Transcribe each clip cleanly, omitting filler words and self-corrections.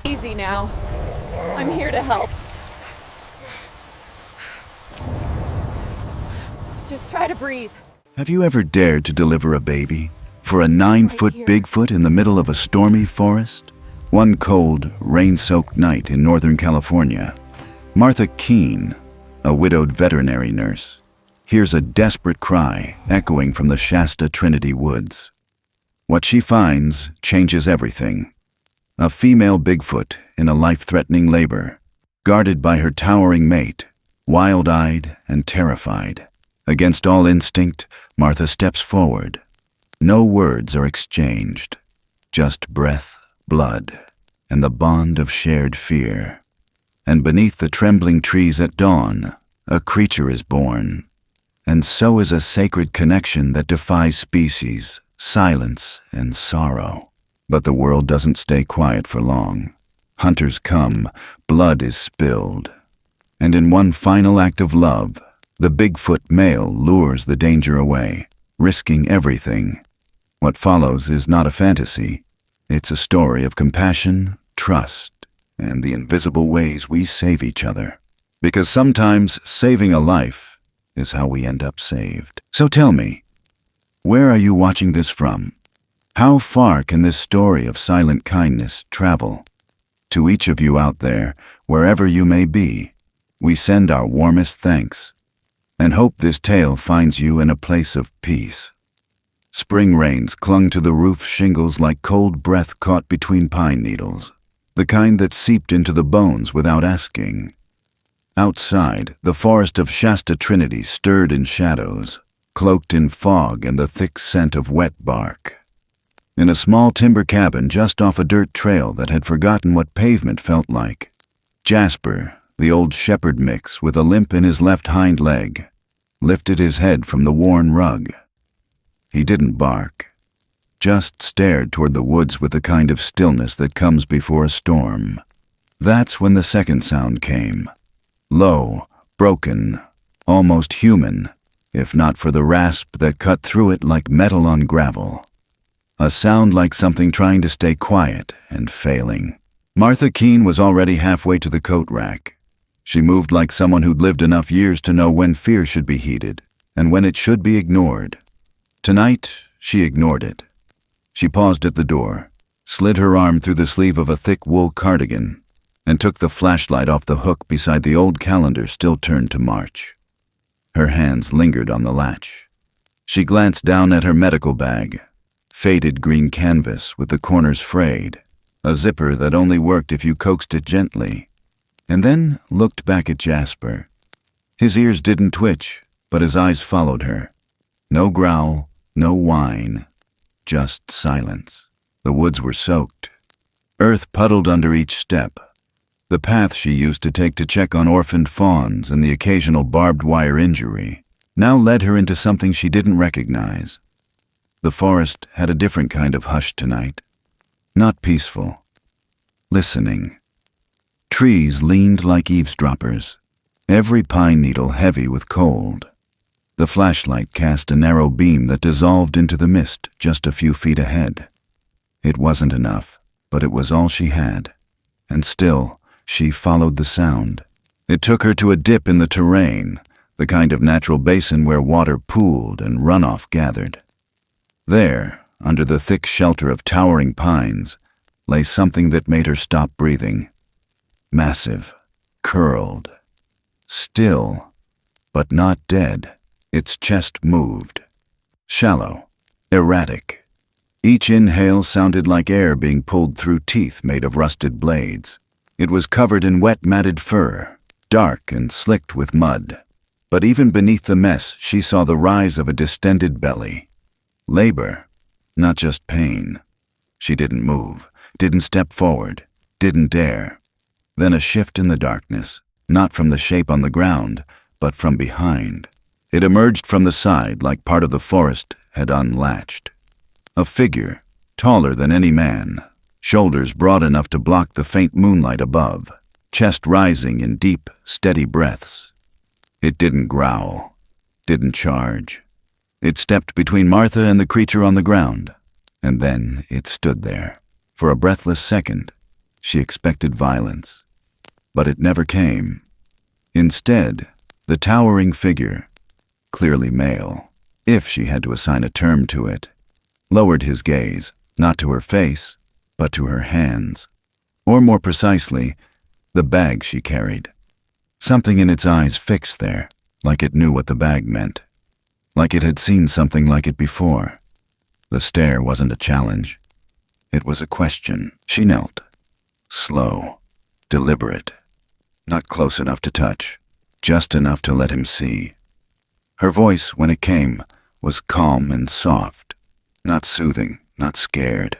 Easy now. I'm here to help. Just try to breathe. Have you ever dared to deliver a baby for a 9-foot here. Bigfoot in the middle of a stormy forest? One cold, rain-soaked night in Northern California, Martha Keene, a widowed veterinary nurse, hears a desperate cry echoing from the Shasta-Trinity woods. What she finds changes everything. A female Bigfoot in a life-threatening labor, guarded by her towering mate, wild-eyed and terrified. Against all instinct, Martha steps forward. No words are exchanged, just breath, blood, and the bond of shared fear. And beneath the trembling trees at dawn, a creature is born. And so is a sacred connection that defies species, silence, and sorrow. But the world doesn't stay quiet for long. Hunters come, blood is spilled. And in one final act of love, the Bigfoot male lures the danger away, risking everything. What follows is not a fantasy. It's a story of compassion, trust, and the invisible ways we save each other. Because sometimes saving a life is how we end up saved. So tell me, where are you watching this from? How far can this story of silent kindness travel? To each of you out there, wherever you may be, we send our warmest thanks and hope this tale finds you in a place of peace. Spring rains clung to the roof shingles like cold breath caught between pine needles, the kind that seeped into the bones without asking. Outside, the forest of Shasta-Trinity stirred in shadows, cloaked in fog and the thick scent of wet bark. In a small timber cabin just off a dirt trail that had forgotten what pavement felt like, Jasper, the old shepherd mix with a limp in his left hind leg, lifted his head from the worn rug. He didn't bark, just stared toward the woods with the kind of stillness that comes before a storm. That's when the second sound came. Low, broken, almost human, if not for the rasp that cut through it like metal on gravel. A sound like something trying to stay quiet and failing. Martha Keene was already halfway to the coat rack. She moved like someone who'd lived enough years to know when fear should be heeded and when it should be ignored. Tonight, she ignored it. She paused at the door, slid her arm through the sleeve of a thick wool cardigan, and took the flashlight off the hook beside the old calendar still turned to March. Her hands lingered on the latch. She glanced down at her medical bag, faded green canvas with the corners frayed, a zipper that only worked if you coaxed it gently, and then looked back at Jasper. His ears didn't twitch, but his eyes followed her. No growl, no whine, just silence. The woods were soaked. Earth puddled under each step. The path she used to take to check on orphaned fawns and the occasional barbed wire injury now led her into something she didn't recognize. The forest had a different kind of hush tonight. Not peaceful. Listening. Trees leaned like eavesdroppers, every pine needle heavy with cold. The flashlight cast a narrow beam that dissolved into the mist just a few feet ahead. It wasn't enough, but it was all she had. And still, she followed the sound. It took her to a dip in the terrain, the kind of natural basin where water pooled and runoff gathered. There, under the thick shelter of towering pines, lay something that made her stop breathing. Massive, curled, still, but not dead. Its chest moved. Shallow, erratic. Each inhale sounded like air being pulled through teeth made of rusted blades. It was covered in wet, matted fur, dark and slicked with mud. But even beneath the mess, she saw the rise of a distended belly. Labor, not just pain. She didn't move, didn't step forward, didn't dare. Then a shift in the darkness, not from the shape on the ground, but from behind. It emerged from the side like part of the forest had unlatched. A figure, taller than any man, shoulders broad enough to block the faint moonlight above, chest rising in deep, steady breaths. It didn't growl, didn't charge. It stepped between Martha and the creature on the ground, and then it stood there. For a breathless second, She expected violence, but it never came. Instead, the towering figure, clearly male, if she had to assign a term to it, lowered his gaze, not to her face, but to her hands, or more precisely, the bag she carried. Something in its eyes fixed there, like it knew what the bag meant, like it had seen something like it before. The stare wasn't a challenge. It was a question. She knelt, slow, deliberate, not close enough to touch, just enough to let him see. Her voice, when it came, was calm and soft, not soothing, not scared,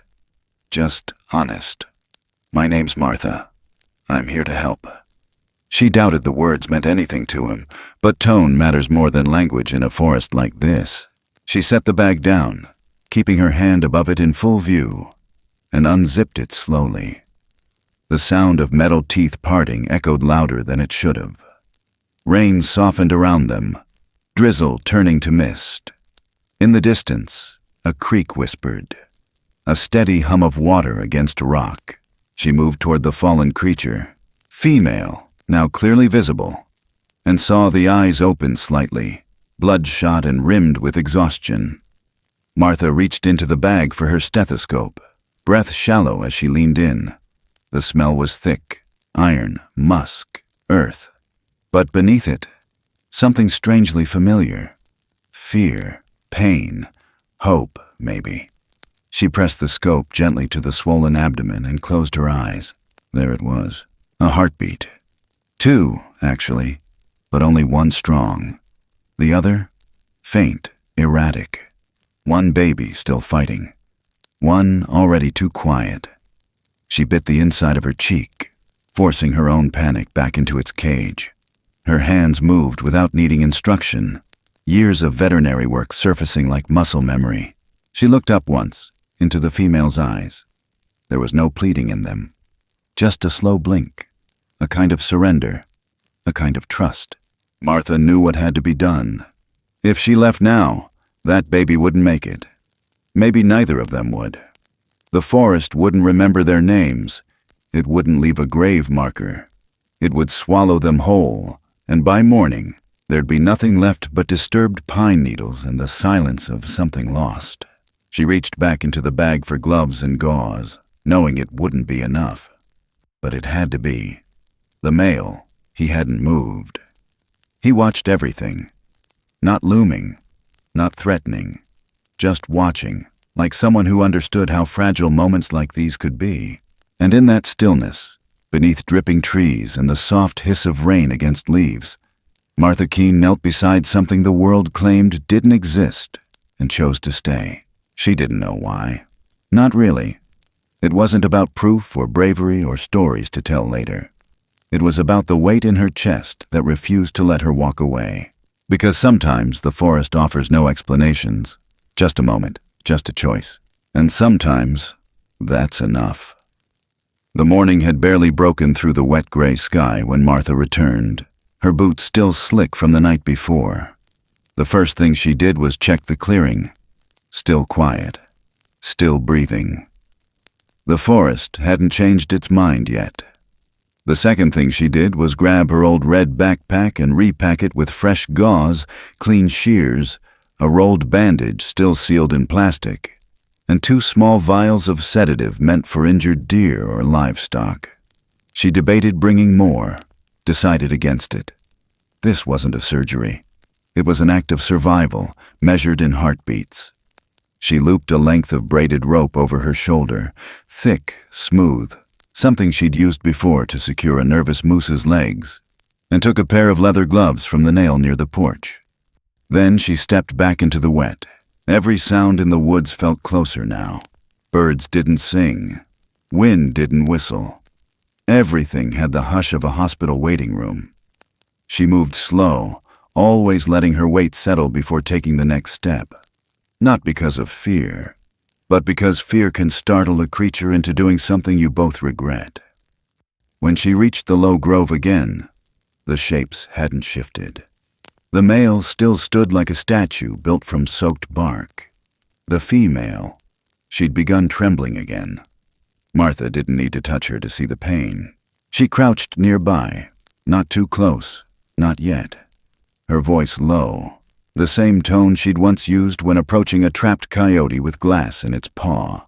just honest. "My name's Martha. I'm here to help." She doubted the words meant anything to him, but tone matters more than language in a forest like this. She set the bag down, keeping her hand above it in full view, and unzipped it slowly. The sound of metal teeth parting echoed louder than it should have. Rain softened around them, drizzle turning to mist. In the distance, a creek whispered, a steady hum of water against rock. She moved toward the fallen creature, female, now clearly visible, and saw the eyes open slightly, bloodshot and rimmed with exhaustion. Martha reached into the bag for her stethoscope, breath shallow as she leaned in. The smell was thick, iron, musk, earth. But beneath it, something strangely familiar. Fear, pain, hope, maybe. She pressed the scope gently to the swollen abdomen and closed her eyes. There it was, a heartbeat. 2, actually, but only one strong. The other, faint, erratic. One baby still fighting. One already too quiet. She bit the inside of her cheek, forcing her own panic back into its cage. Her hands moved without needing instruction, years of veterinary work surfacing like muscle memory. She looked up once, into the female's eyes. There was no pleading in them, just a slow blink, a kind of surrender, a kind of trust. Martha knew what had to be done. If she left now, that baby wouldn't make it. Maybe neither of them would. The forest wouldn't remember their names. It wouldn't leave a grave marker. It would swallow them whole, and by morning, there'd be nothing left but disturbed pine needles and the silence of something lost. She reached back into the bag for gloves and gauze, knowing it wouldn't be enough. But it had to be. The male, he hadn't moved. He watched everything. Not looming, not threatening, just watching, like someone who understood how fragile moments like these could be. And in that stillness, beneath dripping trees and the soft hiss of rain against leaves, Martha Keene knelt beside something the world claimed didn't exist and chose to stay. She didn't know why. Not really. It wasn't about proof or bravery or stories to tell later. It was about the weight in her chest that refused to let her walk away. Because sometimes the forest offers no explanations. Just a moment, just a choice. And sometimes, that's enough. The morning had barely broken through the wet gray sky when Martha returned, her boots still slick from the night before. The first thing she did was check the clearing. Still quiet, still breathing. The forest hadn't changed its mind yet. The second thing she did was grab her old red backpack and repack it with fresh gauze, clean shears, a rolled bandage still sealed in plastic, and 2 small vials of sedative meant for injured deer or livestock. She debated bringing more, decided against it. This wasn't a surgery. It was an act of survival, measured in heartbeats. She looped a length of braided rope over her shoulder, thick, smooth, something she'd used before to secure a nervous moose's legs, and took a pair of leather gloves from the nail near the porch. Then she stepped back into the wet. Every sound in the woods felt closer now. Birds didn't sing. Wind didn't whistle. Everything had the hush of a hospital waiting room. She moved slow, always letting her weight settle before taking the next step. Not because of fear, but because fear can startle a creature into doing something you both regret. When she reached the low grove again, the shapes hadn't shifted. The male still stood like a statue built from soaked bark. The female, she'd begun trembling again. Martha didn't need to touch her to see the pain. She crouched nearby, not too close, not yet. Her voice low, the same tone she'd once used when approaching a trapped coyote with glass in its paw.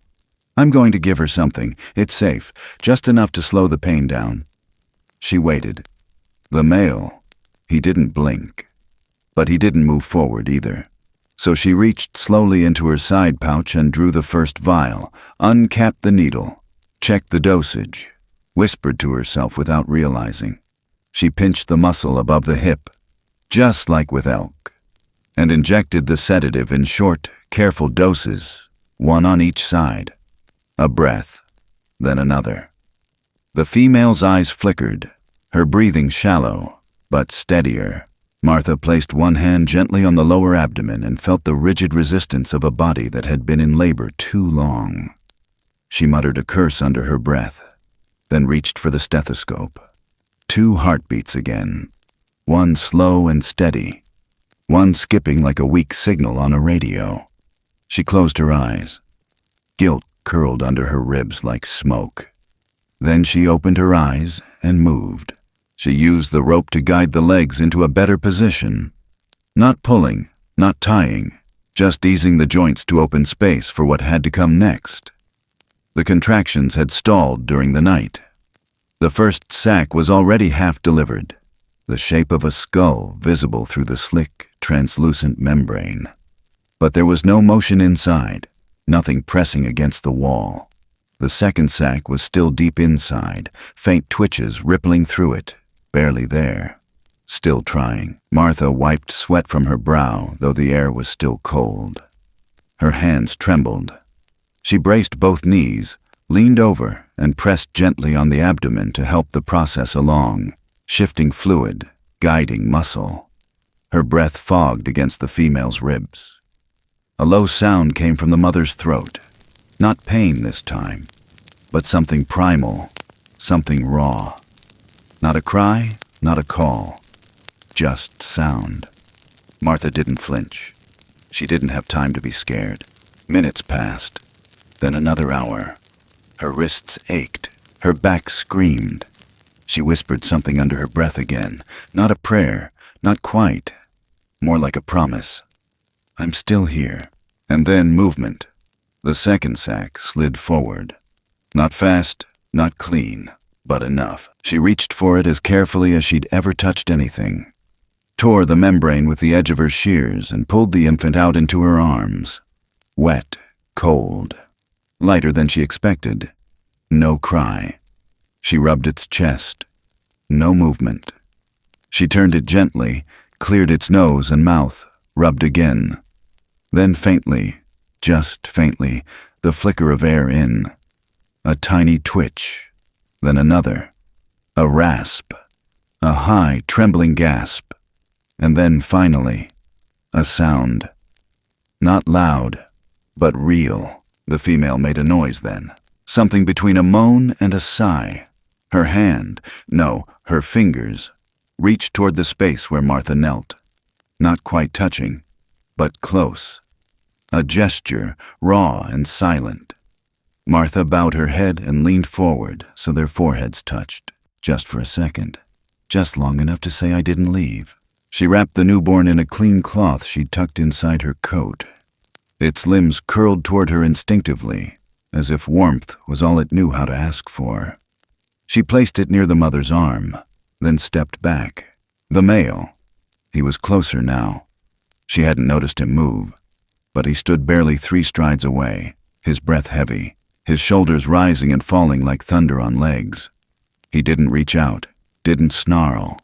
"I'm going to give her something. It's safe, just enough to slow the pain down." She waited. The male, he didn't blink. But he didn't move forward either. So she reached slowly into her side pouch and drew the first vial, uncapped the needle, checked the dosage, whispered to herself without realizing. She pinched the muscle above the hip, just like with elk, and injected the sedative in short, careful doses, one on each side. A breath, then another. The female's eyes flickered, her breathing shallow, but steadier. Martha placed one hand gently on the lower abdomen and felt the rigid resistance of a body that had been in labor too long. She muttered a curse under her breath, then reached for the stethoscope. 2 heartbeats again, one slow and steady, one skipping like a weak signal on a radio. She closed her eyes. Guilt curled under her ribs like smoke. Then she opened her eyes and moved. She used the rope to guide the legs into a better position. Not pulling, not tying, just easing the joints to open space for what had to come next. The contractions had stalled during the night. The first sac was already half delivered, the shape of a skull visible through the slick, translucent membrane. But there was no motion inside, nothing pressing against the wall. The second sac was still deep inside, faint twitches rippling through it, barely there. Still trying. Martha wiped sweat from her brow, though the air was still cold. Her hands trembled. She braced both knees, leaned over, and pressed gently on the abdomen to help the process along, shifting fluid, guiding muscle. Her breath fogged against the female's ribs. A low sound came from the mother's throat. Not pain this time, but something primal, something raw. Not a cry, not a call, just sound. Martha didn't flinch. She didn't have time to be scared. Minutes passed, then another hour. Her wrists ached, her back screamed. She whispered something under her breath again, not a prayer, not quite, more like a promise. "I'm still here." And then movement. The second sack slid forward. Not fast, not clean, but enough. She reached for it as carefully as she'd ever touched anything, tore the membrane with the edge of her shears and pulled the infant out into her arms. Wet, cold, lighter than she expected. No cry. She rubbed its chest. No movement. She turned it gently, cleared its nose and mouth, rubbed again. Then faintly, just faintly, the flicker of air in. A tiny twitch. Then another. A rasp. A high, trembling gasp. And then finally, a sound. Not loud, but real. The female made a noise then. Something between a moan and a sigh. Her hand, no, her fingers, reached toward the space where Martha knelt. Not quite touching, but close. A gesture, raw and silent. Martha bowed her head and leaned forward so their foreheads touched. Just for a second. Just long enough to say I didn't leave. She wrapped the newborn in a clean cloth she'd tucked inside her coat. Its limbs curled toward her instinctively, as if warmth was all it knew how to ask for. She placed it near the mother's arm, then stepped back. The male. He was closer now. She hadn't noticed him move, but he stood barely 3 strides away, his breath heavy, his shoulders rising and falling like thunder on legs. He didn't reach out, didn't snarl,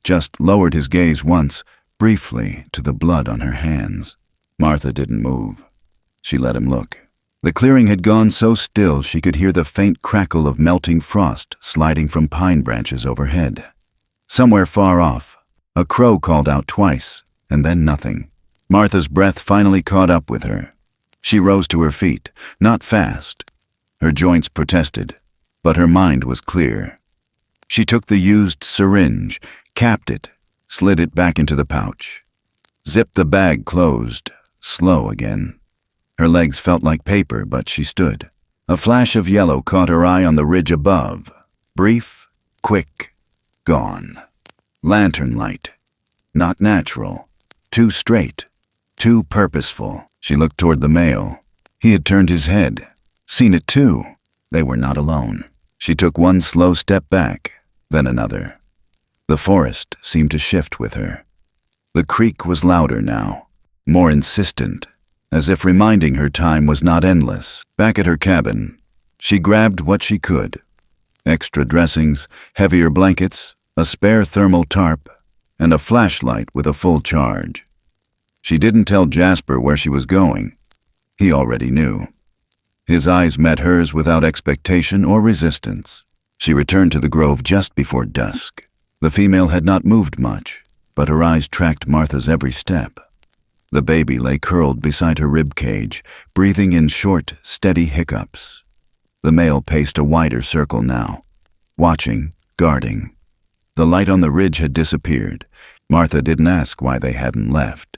just lowered his gaze once, briefly, to the blood on her hands. Martha didn't move. She let him look. The clearing had gone so still she could hear the faint crackle of melting frost sliding from pine branches overhead. Somewhere far off, a crow called out twice, and then nothing. Martha's breath finally caught up with her. She rose to her feet, not fast. Her joints protested, but her mind was clear. She took the used syringe, capped it, slid it back into the pouch. Zipped the bag closed, slow again. Her legs felt like paper, but she stood. A flash of yellow caught her eye on the ridge above. Brief, quick, gone. Lantern light. Not natural. Too straight. Too purposeful. She looked toward the male. He had turned his head. Seen it too. They were not alone. She took one slow step back, then another. The forest seemed to shift with her. The creak was louder now, more insistent, as if reminding her time was not endless. Back at her cabin, she grabbed what she could. Extra dressings, heavier blankets, a spare thermal tarp, and a flashlight with a full charge. She didn't tell Jasper where she was going. He already knew. His eyes met hers without expectation or resistance. She returned to the grove just before dusk. The female had not moved much, but her eyes tracked Martha's every step. The baby lay curled beside her rib cage, breathing in short, steady hiccups. The male paced a wider circle now, watching, guarding. The light on the ridge had disappeared. Martha didn't ask why they hadn't left.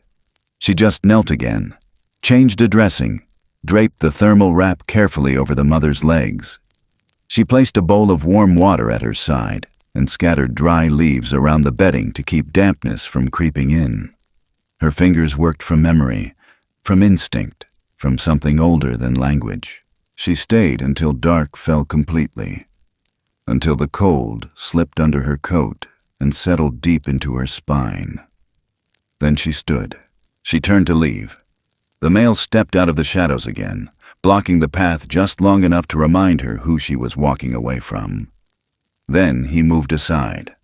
She just knelt again, changed a dressing, draped the thermal wrap carefully over the mother's legs. She placed a bowl of warm water at her side and scattered dry leaves around the bedding to keep dampness from creeping in. Her fingers worked from memory, from instinct, from something older than language. She stayed until dark fell completely, until the cold slipped under her coat and settled deep into her spine. Then she stood. She turned to leave. The male stepped out of the shadows again, blocking the path just long enough to remind her who she was walking away from. Then he moved aside.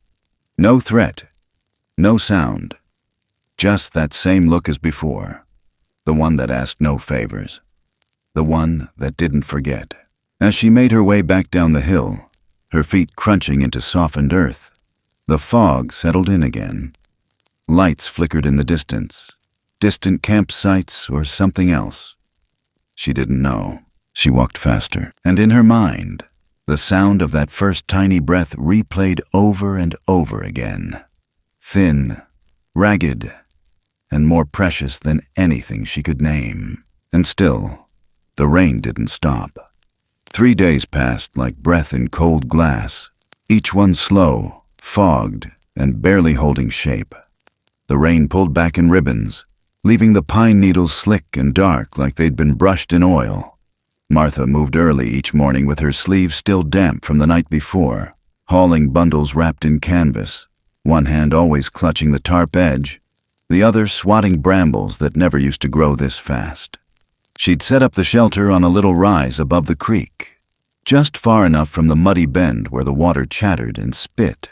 No threat, no sound, just that same look as before, the one that asked no favors, the one that didn't forget. As she made her way back down the hill, her feet crunching into softened earth, the fog settled in again. Lights flickered in the distance, distant campsites or something else. She didn't know. She walked faster, and in her mind, the sound of that first tiny breath replayed over and over again. Thin, ragged, and more precious than anything she could name. And still, the rain didn't stop. 3 days passed like breath in cold glass, each one slow, fogged, and barely holding shape. The rain pulled back in ribbons, leaving the pine needles slick and dark like they'd been brushed in oil. Martha moved early each morning with her sleeves still damp from the night before, hauling bundles wrapped in canvas, one hand always clutching the tarp edge, the other swatting brambles that never used to grow this fast. She'd set up the shelter on a little rise above the creek, just far enough from the muddy bend where the water chattered and spit,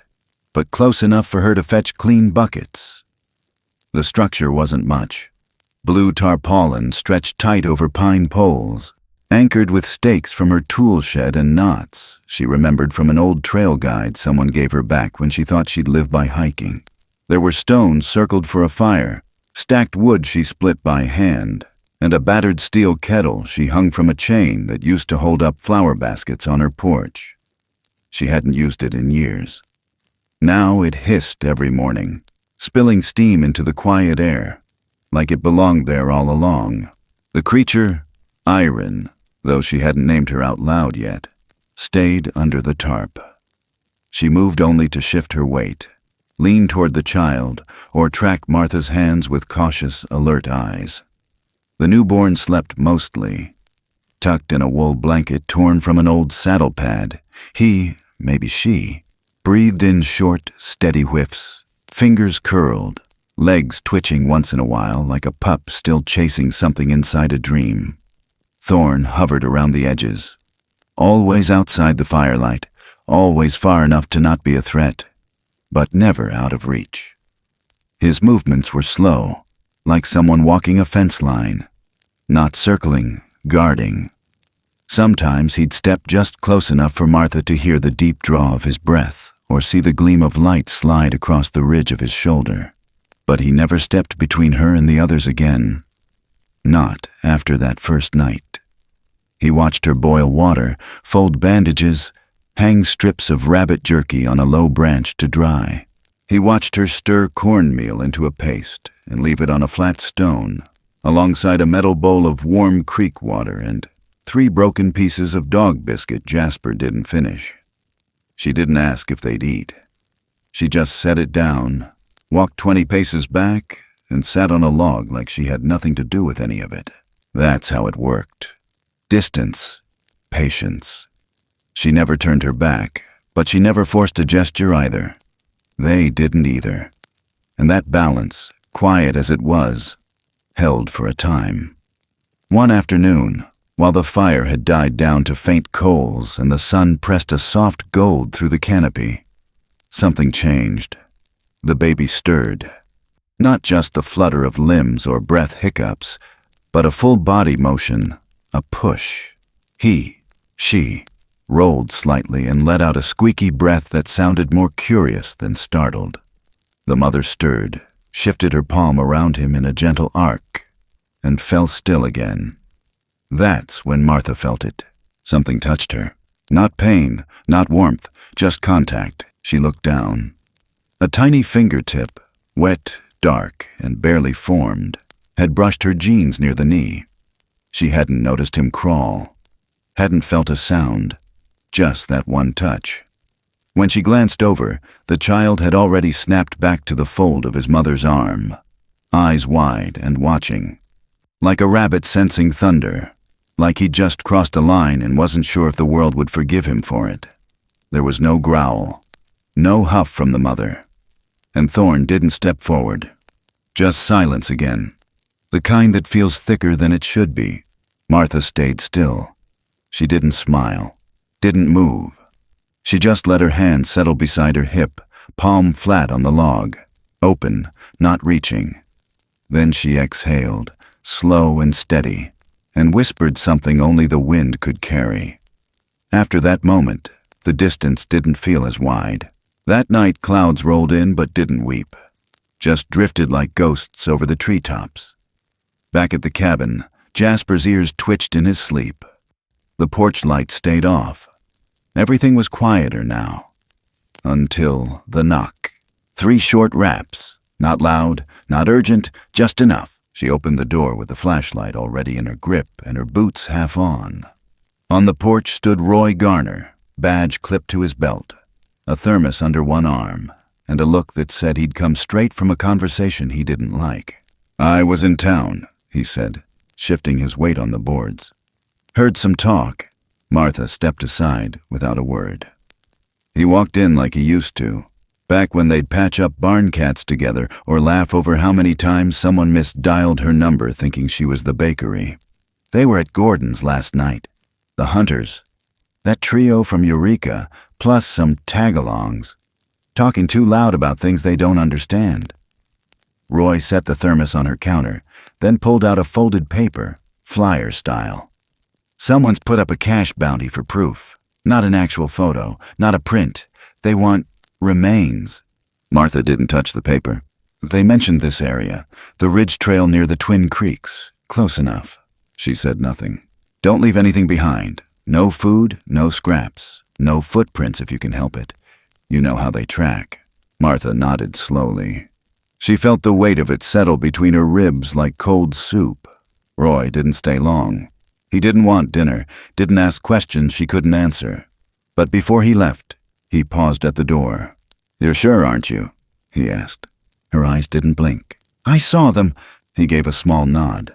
but close enough for her to fetch clean buckets. The structure wasn't much. Blue tarpaulin stretched tight over pine poles, anchored with stakes from her tool shed and knots she remembered from an old trail guide someone gave her back when she thought she'd live by hiking. There were stones circled for a fire, stacked wood she split by hand, and a battered steel kettle she hung from a chain that used to hold up flower baskets on her porch. She hadn't used it in years. Now it hissed every morning, spilling steam into the quiet air, like it belonged there all along. The creature, Iron, though she hadn't named her out loud yet, stayed under the tarp. She moved only to shift her weight, lean toward the child, or track Martha's hands with cautious, alert eyes. The newborn slept mostly, tucked in a wool blanket torn from an old saddle pad. He, maybe she, breathed in short, steady whiffs, fingers curled, legs twitching once in a while like a pup still chasing something inside a dream. Thorn hovered around the edges, always outside the firelight, always far enough to not be a threat, but never out of reach. His movements were slow, like someone walking a fence line, not circling, guarding. Sometimes he'd step just close enough for Martha to hear the deep draw of his breath or see the gleam of light slide across the ridge of his shoulder. But he never stepped between her and the others again. Not after that first night. He watched her boil water, fold bandages, hang strips of rabbit jerky on a low branch to dry. He watched her stir cornmeal into a paste and leave it on a flat stone, alongside a metal bowl of warm creek water, and 3 broken pieces of dog biscuit Jasper didn't finish. She didn't ask if they'd eat. She just set it down, walked 20 paces back, and sat on a log like she had nothing to do with any of it. That's how it worked. Distance. Patience. She never turned her back, but she never forced a gesture either. They didn't either. And that balance, quiet as it was, held for a time. One afternoon, while the fire had died down to faint coals and the sun pressed a soft gold through the canopy, something changed. The baby stirred. Not just the flutter of limbs or breath hiccups, but a full body motion, a push. She, rolled slightly and let out a squeaky breath that sounded more curious than startled. The mother stirred, shifted her palm around him in a gentle arc, and fell still again. That's when Martha felt it. Something touched her. Not pain, not warmth, just contact. She looked down. A tiny fingertip, wet, dark, and barely formed, had brushed her jeans near the knee. She hadn't noticed him crawl, hadn't felt a sound, just that one touch. When she glanced over, the child had already snapped back to the fold of his mother's arm, eyes wide and watching. Like a rabbit sensing thunder, like he'd just crossed a line and wasn't sure if the world would forgive him for it. There was no growl, no huff from the mother, and Thorne didn't step forward. Just silence again, the kind that feels thicker than it should be. Martha stayed still. She didn't smile, didn't move. She just let her hand settle beside her hip, palm flat on the log, open, not reaching. Then she exhaled, slow and steady, and whispered something only the wind could carry. After that moment, the distance didn't feel as wide. That night clouds rolled in but didn't weep, just drifted like ghosts over the treetops. Back at the cabin, Jasper's ears twitched in his sleep. The porch light stayed off. Everything was quieter now. Until the knock. 3 short raps, not loud, not urgent, just enough. She opened the door with the flashlight already in her grip and her boots half on. On the porch stood Roy Garner, badge clipped to his belt, a thermos under one arm, and a look that said he'd come straight from a conversation he didn't like. "I was in town," he said, shifting his weight on the boards. "Heard some talk." Martha stepped aside without a word. He walked in like he used to, back when they'd patch up barn cats together or laugh over how many times someone misdialed her number thinking she was the bakery. They were at Gordon's last night. The Hunters. That trio from Eureka, plus some tag-alongs, talking too loud about things they don't understand. Roy set the thermos on her counter, then pulled out a folded paper, flyer style. "Someone's put up a cash bounty for proof. Not an actual photo, not a print. They want remains." Martha didn't touch the paper. "They mentioned this area, the ridge trail near the Twin Creeks. Close enough." She said nothing. "Don't leave anything behind. No food, no scraps. No footprints if you can help it. You know how they track." Martha nodded slowly. She felt the weight of it settle between her ribs like cold soup. Roy didn't stay long. He didn't want dinner, didn't ask questions she couldn't answer. But before he left, he paused at the door. "You're sure, aren't you?" he asked. Her eyes didn't blink. "I saw them." He gave a small nod.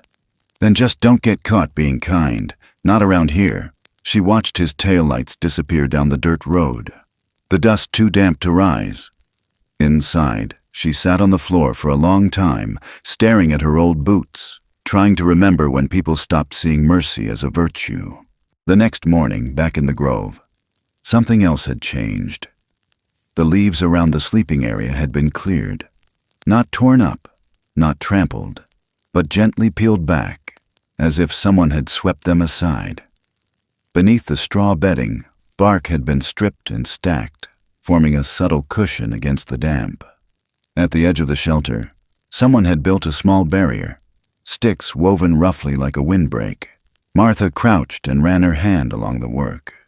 "Then just don't get caught being kind. Not around here." She watched his taillights disappear down the dirt road, the dust too damp to rise. Inside, she sat on the floor for a long time, staring at her old boots, trying to remember when people stopped seeing mercy as a virtue. The next morning, back in the grove, something else had changed. The leaves around the sleeping area had been cleared. Not torn up, not trampled, but gently peeled back, as if someone had swept them aside. Beneath the straw bedding, bark had been stripped and stacked, forming a subtle cushion against the damp. At the edge of the shelter, someone had built a small barrier, sticks woven roughly like a windbreak. Martha crouched and ran her hand along the work.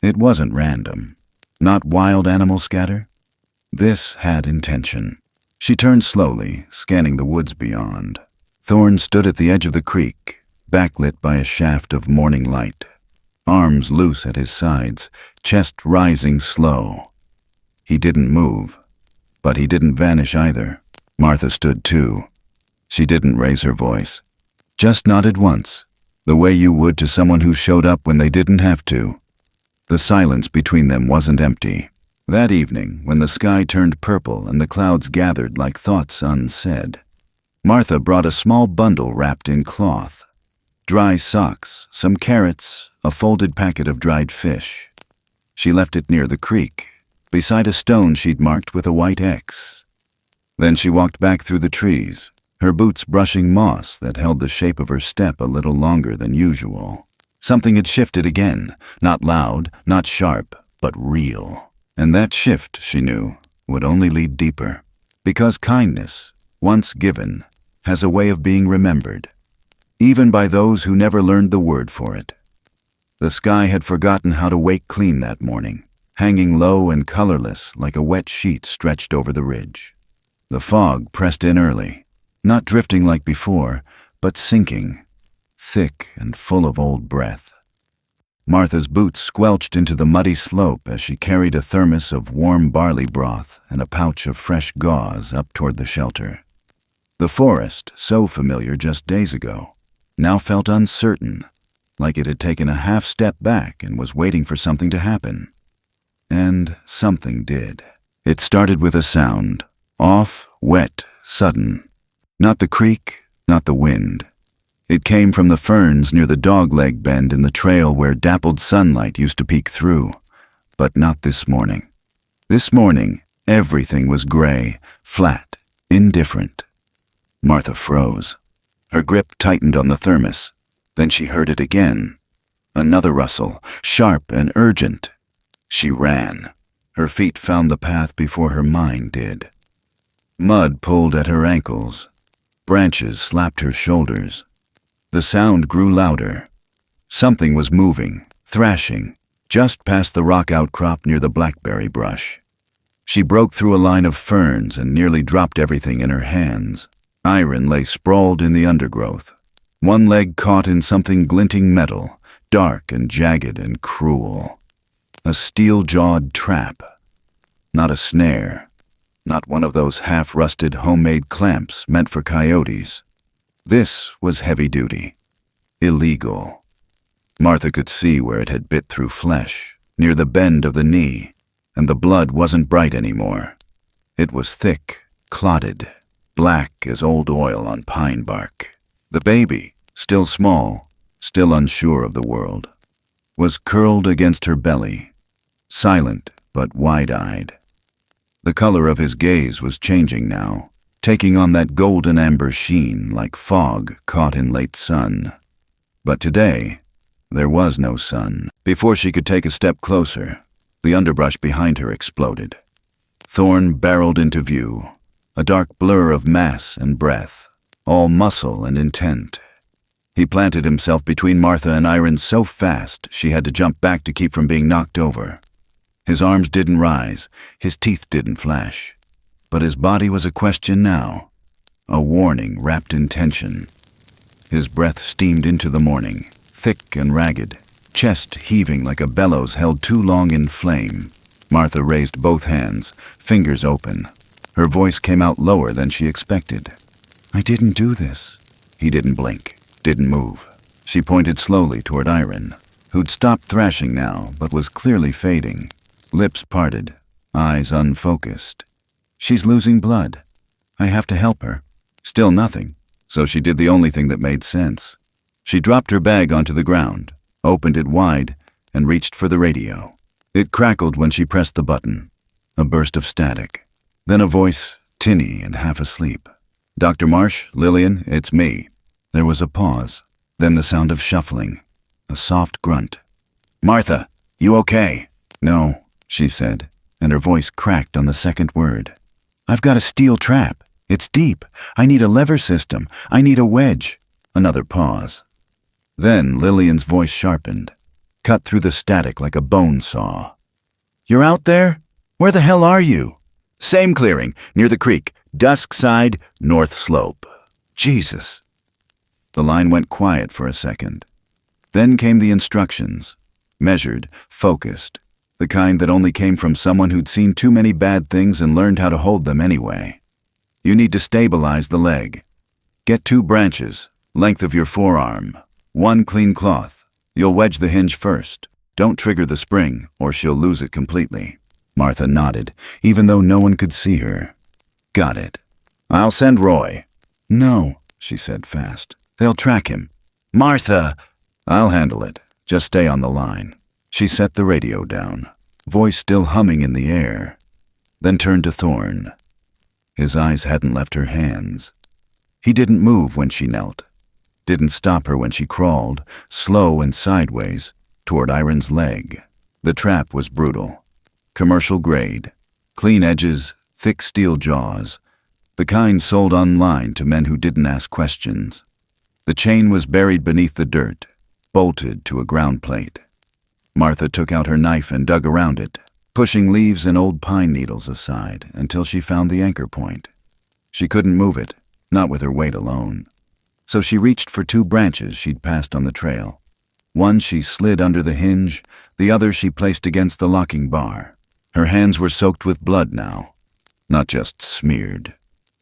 It wasn't random, not wild animal scatter. This had intention. She turned slowly, scanning the woods beyond. Thorne stood at the edge of the creek, backlit by a shaft of morning light, arms loose at his sides, chest rising slow. He didn't move, but he didn't vanish either. Martha stood too. She didn't raise her voice, just nodded once, the way you would to someone who showed up when they didn't have to. The silence between them wasn't empty. That evening, when the sky turned purple and the clouds gathered like thoughts unsaid, Martha brought a small bundle wrapped in cloth. Dry socks, some carrots, a folded packet of dried fish. She left it near the creek, beside a stone she'd marked with a white X. Then she walked back through the trees, her boots brushing moss that held the shape of her step a little longer than usual. Something had shifted again, not loud, not sharp, but real. And that shift, she knew, would only lead deeper. Because kindness, once given, has a way of being remembered, even by those who never learned the word for it. The sky had forgotten how to wake clean that morning, hanging low and colorless like a wet sheet stretched over the ridge. The fog pressed in early, not drifting like before, but sinking, thick and full of old breath. Martha's boots squelched into the muddy slope as she carried a thermos of warm barley broth and a pouch of fresh gauze up toward the shelter. The forest, so familiar just days ago, now felt uncertain, like it had taken a half step back and was waiting for something to happen. And something did. It started with a sound, off, wet, sudden. Not the creek, not the wind. It came from the ferns near the dogleg bend in the trail where dappled sunlight used to peek through. But not this morning. This morning, everything was gray, flat, indifferent. Martha froze. Her grip tightened on the thermos. Then she heard it again. Another rustle, sharp and urgent. She ran. Her feet found the path before her mind did. Mud pulled at her ankles. Branches slapped her shoulders. The sound grew louder. Something was moving, thrashing, just past the rock outcrop near the blackberry brush. She broke through a line of ferns and nearly dropped everything in her hands. Iron lay sprawled in the undergrowth, one leg caught in something glinting metal, dark and jagged and cruel. A steel-jawed trap. Not a snare. Not one of those half-rusted homemade clamps meant for coyotes. This was heavy duty. Illegal. Martha could see where it had bit through flesh, near the bend of the knee, and the blood wasn't bright anymore. It was thick, clotted, black as old oil on pine bark. The baby, still small, still unsure of the world, was curled against her belly, silent but wide-eyed. The color of his gaze was changing now, taking on that golden amber sheen like fog caught in late sun. But today, there was no sun. Before she could take a step closer, the underbrush behind her exploded. Thorn barreled into view, a dark blur of mass and breath, all muscle and intent. He planted himself between Martha and Iron so fast she had to jump back to keep from being knocked over. His arms didn't rise, his teeth didn't flash. But his body was a question now, a warning wrapped in tension. His breath steamed into the morning, thick and ragged, chest heaving like a bellows held too long in flame. Martha raised both hands, fingers open. Her voice came out lower than she expected. "I didn't do this." He didn't blink, didn't move. She pointed slowly toward Iron, who'd stopped thrashing now but was clearly fading. Lips parted, eyes unfocused. "She's losing blood. I have to help her." Still nothing, so she did the only thing that made sense. She dropped her bag onto the ground, opened it wide, and reached for the radio. It crackled when she pressed the button. A burst of static. Then a voice, tinny and half asleep. "Dr. Marsh, Lillian, it's me." There was a pause, then the sound of shuffling, a soft grunt. "Martha, you okay?" "No," she said, and her voice cracked on the second word. "I've got a steel trap. It's deep. I need a lever system. I need a wedge." Another pause. Then Lillian's voice sharpened, cut through the static like a bone saw. "You're out there? Where the hell are you?" "Same clearing, near the creek, dusk side, north slope." "Jesus." The line went quiet for a second. Then came the instructions. Measured, focused. The kind that only came from someone who'd seen too many bad things and learned how to hold them anyway. You need to stabilize the leg. Get 2 branches, length of your forearm. 1 clean cloth. You'll wedge the hinge first. Don't trigger the spring, or she'll lose it completely. Martha nodded, even though no one could see her. Got it. I'll send Roy. No, she said fast. They'll track him. Martha! I'll handle it. Just stay on the line. She set the radio down, voice still humming in the air, then turned to Thorne. His eyes hadn't left her hands. He didn't move when she knelt, didn't stop her when she crawled, slow and sideways, toward Iron's leg. The trap was brutal. Commercial grade. Clean edges, thick steel jaws. The kind sold online to men who didn't ask questions. The chain was buried beneath the dirt, bolted to a ground plate. Martha took out her knife and dug around it, pushing leaves and old pine needles aside until she found the anchor point. She couldn't move it, not with her weight alone. So she reached for 2 branches she'd passed on the trail. One she slid under the hinge, the other she placed against the locking bar. Her hands were soaked with blood now, not just smeared,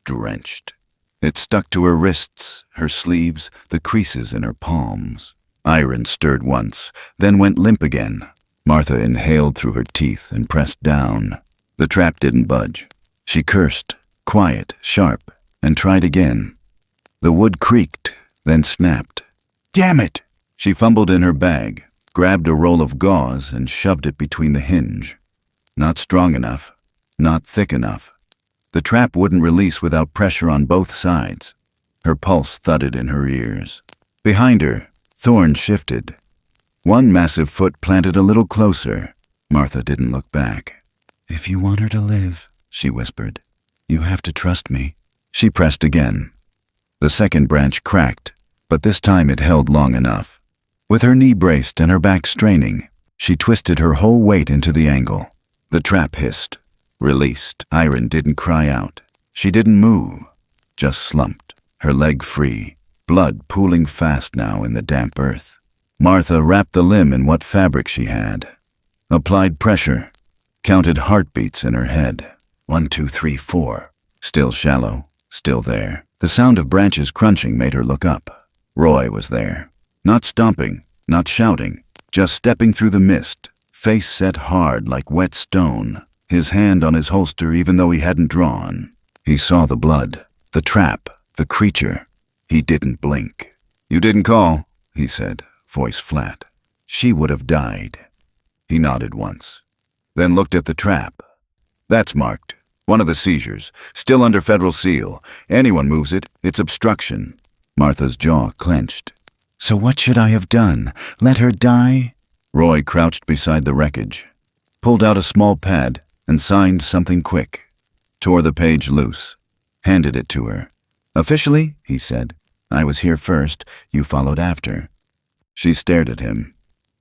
drenched. It stuck to her wrists, her sleeves, the creases in her palms. Iron stirred once, then went limp again. Martha inhaled through her teeth and pressed down. The trap didn't budge. She cursed, quiet, sharp, and tried again. The wood creaked, then snapped. Damn it! She fumbled in her bag, grabbed a roll of gauze and shoved it between the hinge. Not strong enough, not thick enough. The trap wouldn't release without pressure on both sides. Her pulse thudded in her ears. Behind her, Thorne shifted. One massive foot planted a little closer. Martha didn't look back. If you want her to live, she whispered, you have to trust me. She pressed again. The second branch cracked, but this time it held long enough. With her knee braced and her back straining, she twisted her whole weight into the angle. The trap hissed, released. Iron didn't cry out. She didn't move, just slumped, her leg free, blood pooling fast now in the damp earth. Martha wrapped the limb in what fabric she had, applied pressure, counted heartbeats in her head. 1, 2, 3, 4. Still shallow, still there. The sound of branches crunching made her look up. Roy was there. Not stomping, not shouting, just stepping through the mist, face set hard like wet stone, his hand on his holster even though he hadn't drawn. He saw the blood, the trap, the creature. He didn't blink. You didn't call, he said, voice flat. She would have died. He nodded once, then looked at the trap. That's marked. One of the seizures, still under federal seal. Anyone moves it, it's obstruction. Martha's jaw clenched. So what should I have done? Let her die? Roy crouched beside the wreckage, pulled out a small pad and signed something quick, tore the page loose, handed it to her. Officially, he said, I was here first, you followed after. She stared at him.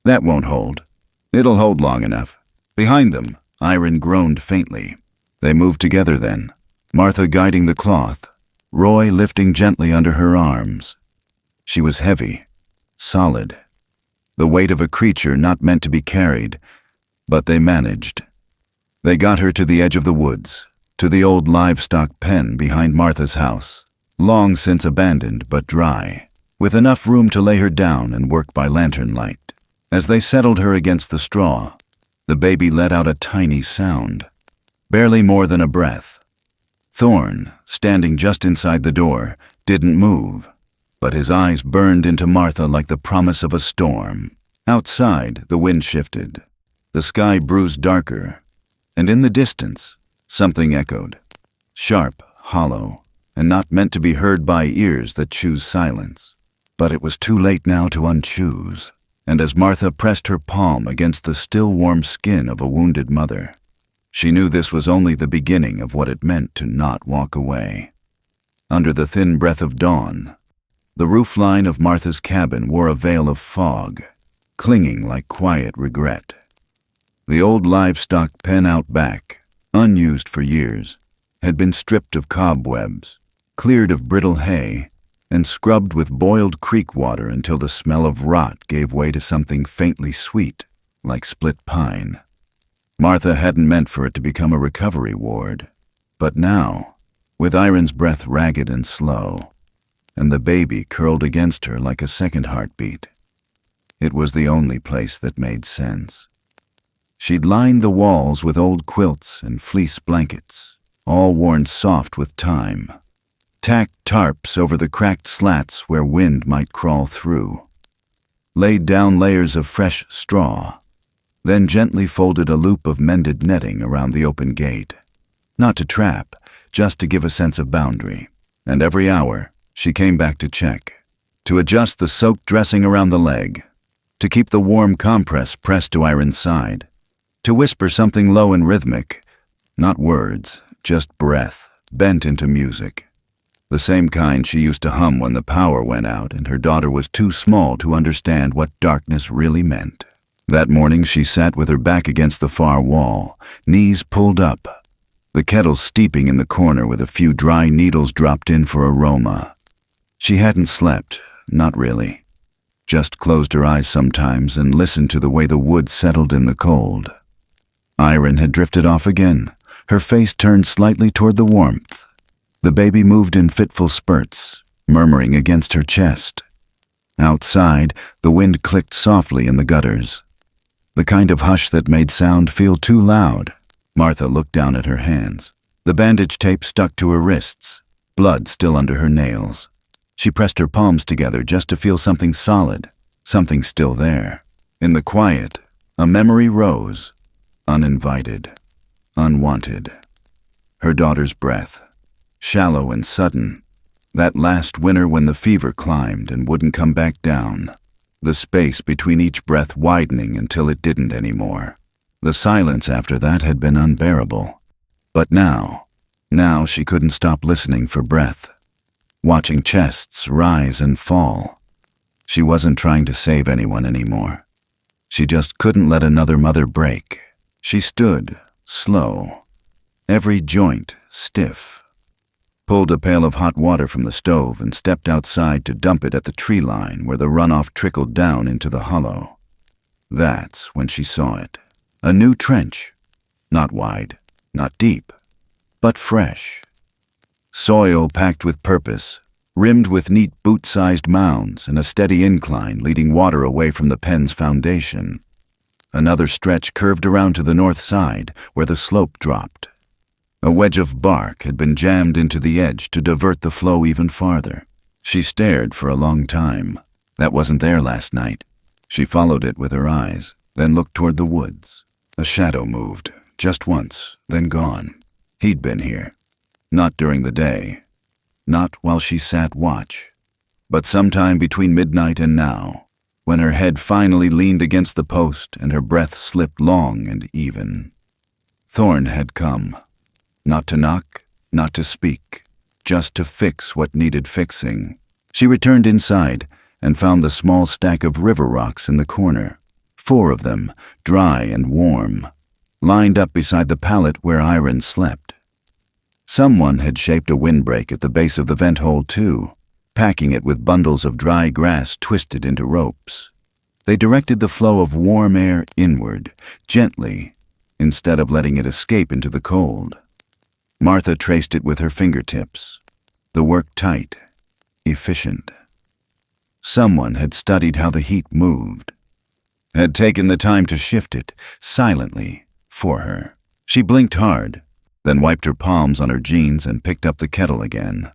That won't hold. It'll hold long enough. Behind them, Iron groaned faintly. They moved together then, Martha guiding the cloth, Roy lifting gently under her arms. She was heavy, solid, the weight of a creature not meant to be carried, but they managed. They got her to the edge of the woods, to the old livestock pen behind Martha's house, long since abandoned but dry, with enough room to lay her down and work by lantern light. As they settled her against the straw, the baby let out a tiny sound, barely more than a breath. Thorne, standing just inside the door, didn't move, but his eyes burned into Martha like the promise of a storm. Outside, the wind shifted. The sky bruised darker, and in the distance, something echoed, sharp, hollow, and not meant to be heard by ears that choose silence. But it was too late now to unchoose, and as Martha pressed her palm against the still warm skin of a wounded mother, she knew this was only the beginning of what it meant to not walk away. Under the thin breath of dawn, the roofline of Martha's cabin wore a veil of fog, clinging like quiet regret. The old livestock pen out back, unused for years, had been stripped of cobwebs, cleared of brittle hay, and scrubbed with boiled creek water until the smell of rot gave way to something faintly sweet, like split pine. Martha hadn't meant for it to become a recovery ward, but now, with Iron's breath ragged and slow, and the baby curled against her like a second heartbeat, it was the only place that made sense. She'd lined the walls with old quilts and fleece blankets, all worn soft with time, tacked tarps over the cracked slats where wind might crawl through, laid down layers of fresh straw, then gently folded a loop of mended netting around the open gate. Not to trap, just to give a sense of boundary. And every hour, she came back to check, to adjust the soaked dressing around the leg, to keep the warm compress pressed to Iron's side, to whisper something low and rhythmic, not words, just breath, bent into music. The same kind she used to hum when the power went out and her daughter was too small to understand what darkness really meant. That morning she sat with her back against the far wall, knees pulled up, the kettle steeping in the corner with a few dry needles dropped in for aroma. She hadn't slept, not really. Just closed her eyes sometimes and listened to the way the wood settled in the cold. Iron had drifted off again, her face turned slightly toward the warmth. The baby moved in fitful spurts, murmuring against her chest. Outside, the wind clicked softly in the gutters, the kind of hush that made sound feel too loud. Martha looked down at her hands. The bandage tape stuck to her wrists, blood still under her nails. She pressed her palms together just to feel something solid, something still there. In the quiet, a memory rose, uninvited, unwanted. Her daughter's breath, shallow and sudden. That last winter when the fever climbed and wouldn't come back down. The space between each breath widening until it didn't anymore. The silence after that had been unbearable. But now she couldn't stop listening for breath, watching chests rise and fall. She wasn't trying to save anyone anymore. She just couldn't let another mother break. She stood, slow, every joint stiff, pulled a pail of hot water from the stove and stepped outside to dump it at the tree line where the runoff trickled down into the hollow. That's when she saw it. A new trench. Not wide, not deep, but fresh. Soil packed with purpose, rimmed with neat boot-sized mounds and a steady incline leading water away from the pen's foundation. Another stretch curved around to the north side where the slope dropped. A wedge of bark had been jammed into the edge to divert the flow even farther. She stared for a long time. That wasn't there last night. She followed it with her eyes, then looked toward the woods. A shadow moved, just once, then gone. He'd been here. Not during the day. Not while she sat watch. But sometime between midnight and now, when her head finally leaned against the post and her breath slipped long and even. Thorn had come. Not to knock, not to speak, just to fix what needed fixing. She returned inside and found the small stack of river rocks in the corner, 4 of them, dry and warm, lined up beside the pallet where Iron slept. Someone had shaped a windbreak at the base of the vent hole too, packing it with bundles of dry grass twisted into ropes. They directed the flow of warm air inward, gently, instead of letting it escape into the cold. Martha traced it with her fingertips. The work tight, efficient. Someone had studied how the heat moved, had taken the time to shift it, silently, for her. She blinked hard, then wiped her palms on her jeans and picked up the kettle again.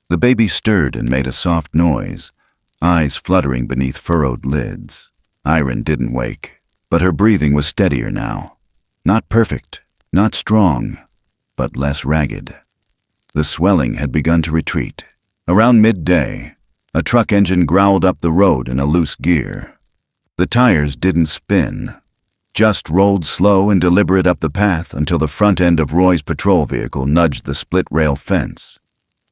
The baby stirred and made a soft noise, eyes fluttering beneath furrowed lids. Iron didn't wake, but her breathing was steadier now. Not perfect, not strong, but less ragged. The swelling had begun to retreat. Around midday, a truck engine growled up the road in a loose gear. The tires didn't spin, just rolled slow and deliberate up the path until the front end of Roy's patrol vehicle nudged the split-rail fence.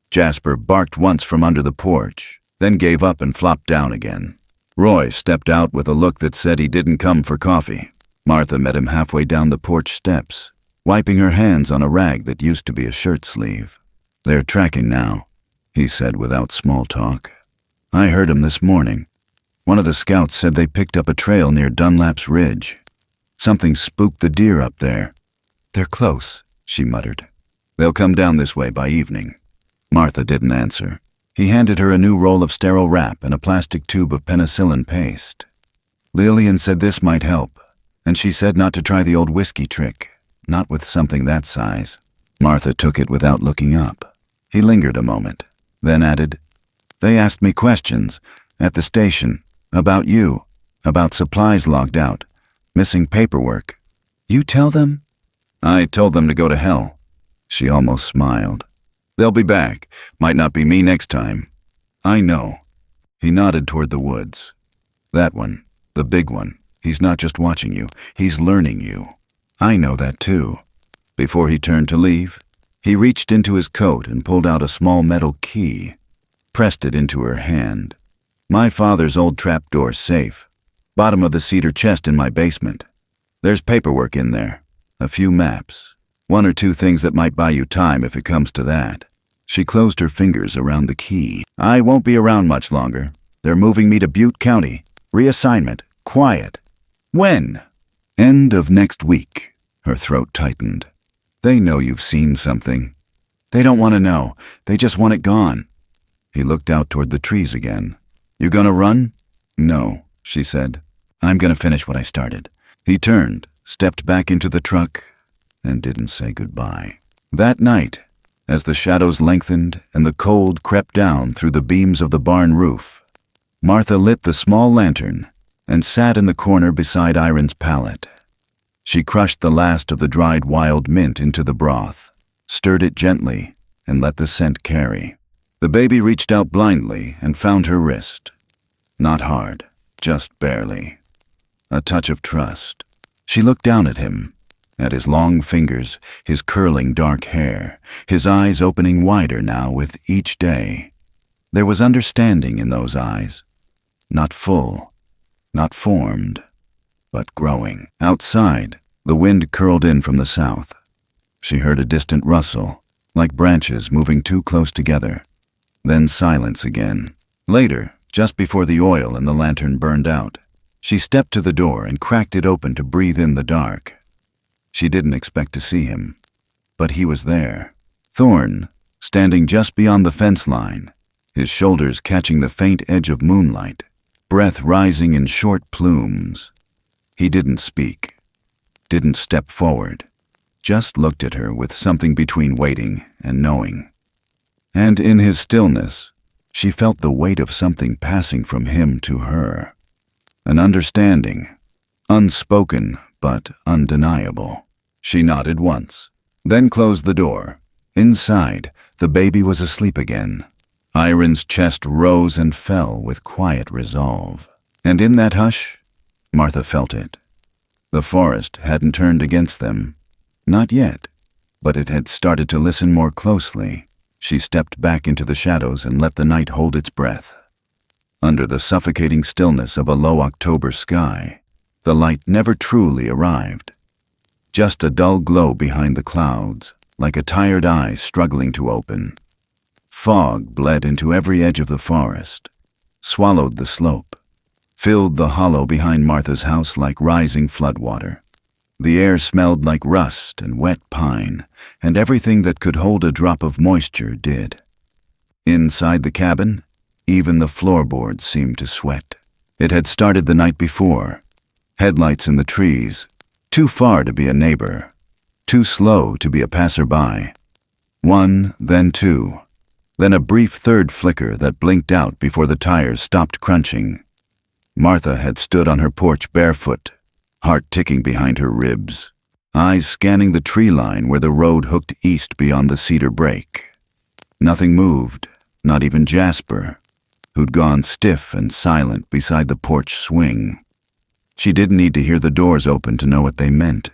Jasper barked once from under the porch, then gave up and flopped down again. Roy stepped out with a look that said he didn't come for coffee. Martha met him halfway down the porch steps, wiping her hands on a rag that used to be a shirt sleeve. They're tracking now. he said without small talk. I heard him this morning. One of the scouts said they picked up a trail near Dunlap's Ridge. Something spooked the deer up there. They're close, she muttered. They'll come down this way by evening. Martha didn't answer. He handed her a new roll of sterile wrap and a plastic tube of penicillin paste. Lillian said this might help, and she said not to try the old whiskey trick, not with something that size. Martha took it without looking up. He lingered a moment, then added, They asked me questions at the station about you, about supplies logged out, missing paperwork. You tell them? I told them to go to hell. She almost smiled. They'll be back. Might not be me next time. I know. He nodded toward the woods. That one, the big one. He's not just watching you. He's learning you. I know that too. Before he turned to leave, he reached into his coat and pulled out a small metal key, pressed it into her hand. My father's old trapdoor safe. Bottom of the cedar chest in my basement. There's paperwork in there. A few maps. One or two things that might buy you time if it comes to that. She closed her fingers around the key. I won't be around much longer. They're moving me to Butte County. Reassignment. Quiet. When? End of next week. Her throat tightened. They know you've seen something. They don't want to know. They just want it gone. He looked out toward the trees again. You gonna run? No, she said. I'm gonna finish what I started. He turned, stepped back into the truck, and didn't say goodbye. That night, as the shadows lengthened and the cold crept down through the beams of the barn roof, Martha lit the small lantern and sat in the corner beside Iron's pallet. She crushed the last of the dried wild mint into the broth, stirred it gently, and let the scent carry. The baby reached out blindly and found her wrist. Not hard, just barely. A touch of trust. She looked down at him, at his long fingers, his curling dark hair, his eyes opening wider now with each day. There was understanding in those eyes. Not full, not formed, but growing. Outside, the wind curled in from the south. She heard a distant rustle, like branches moving too close together. Then silence again. Later, just before the oil in the lantern burned out, she stepped to the door and cracked it open to breathe in the dark. She didn't expect to see him, but he was there. Thorne, standing just beyond the fence line, his shoulders catching the faint edge of moonlight, breath rising in short plumes. He didn't speak, didn't step forward, just looked at her with something between waiting and knowing. And in his stillness, she felt the weight of something passing from him to her. An understanding, unspoken but undeniable. She nodded once, then closed the door. Inside, the baby was asleep again. Iron's chest rose and fell with quiet resolve. And in that hush, Martha felt it. The forest hadn't turned against them. Not yet, but it had started to listen more closely. She stepped back into the shadows and let the night hold its breath. Under the suffocating stillness of a low October sky, the light never truly arrived. Just a dull glow behind the clouds, like a tired eye struggling to open. Fog bled into every edge of the forest, swallowed the slope, filled the hollow behind Martha's house like rising floodwater. The air smelled like rust and wet pine, and everything that could hold a drop of moisture did. Inside the cabin, even the floorboards seemed to sweat. It had started the night before. Headlights in the trees, too far to be a neighbor, too slow to be a passerby. One, then two, then a brief third flicker that blinked out before the tires stopped crunching. Martha had stood on her porch barefoot, heart ticking behind her ribs, eyes scanning the tree line where the road hooked east beyond the cedar break. Nothing moved, not even Jasper, who'd gone stiff and silent beside the porch swing. She didn't need to hear the doors open to know what they meant.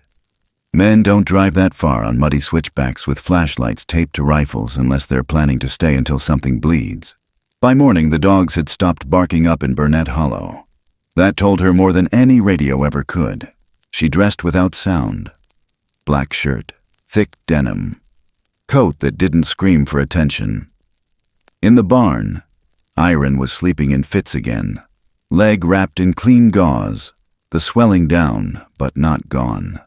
Men don't drive that far on muddy switchbacks with flashlights taped to rifles unless they're planning to stay until something bleeds. By morning, the dogs had stopped barking up in Burnett Hollow. That told her more than any radio ever could. She dressed without sound. Black shirt, thick denim, coat that didn't scream for attention. In the barn, Iron was sleeping in fits again, leg wrapped in clean gauze, the swelling down but not gone.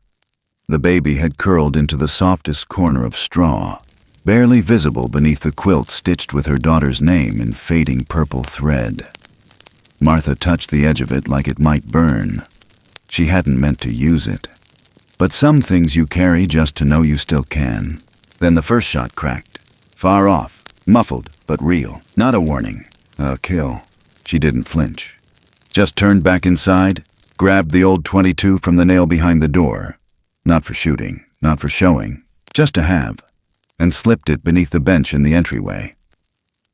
The baby had curled into the softest corner of straw, barely visible beneath the quilt stitched with her daughter's name in fading purple thread. Martha touched the edge of it like it might burn. She hadn't meant to use it. But some things you carry just to know you still can. Then the first shot cracked. Far off, muffled, but real. Not a warning. A kill. She didn't flinch. Just turned back inside, grabbed the old .22 from the nail behind the door. Not for shooting, not for showing, just to have. And slipped it beneath the bench in the entryway.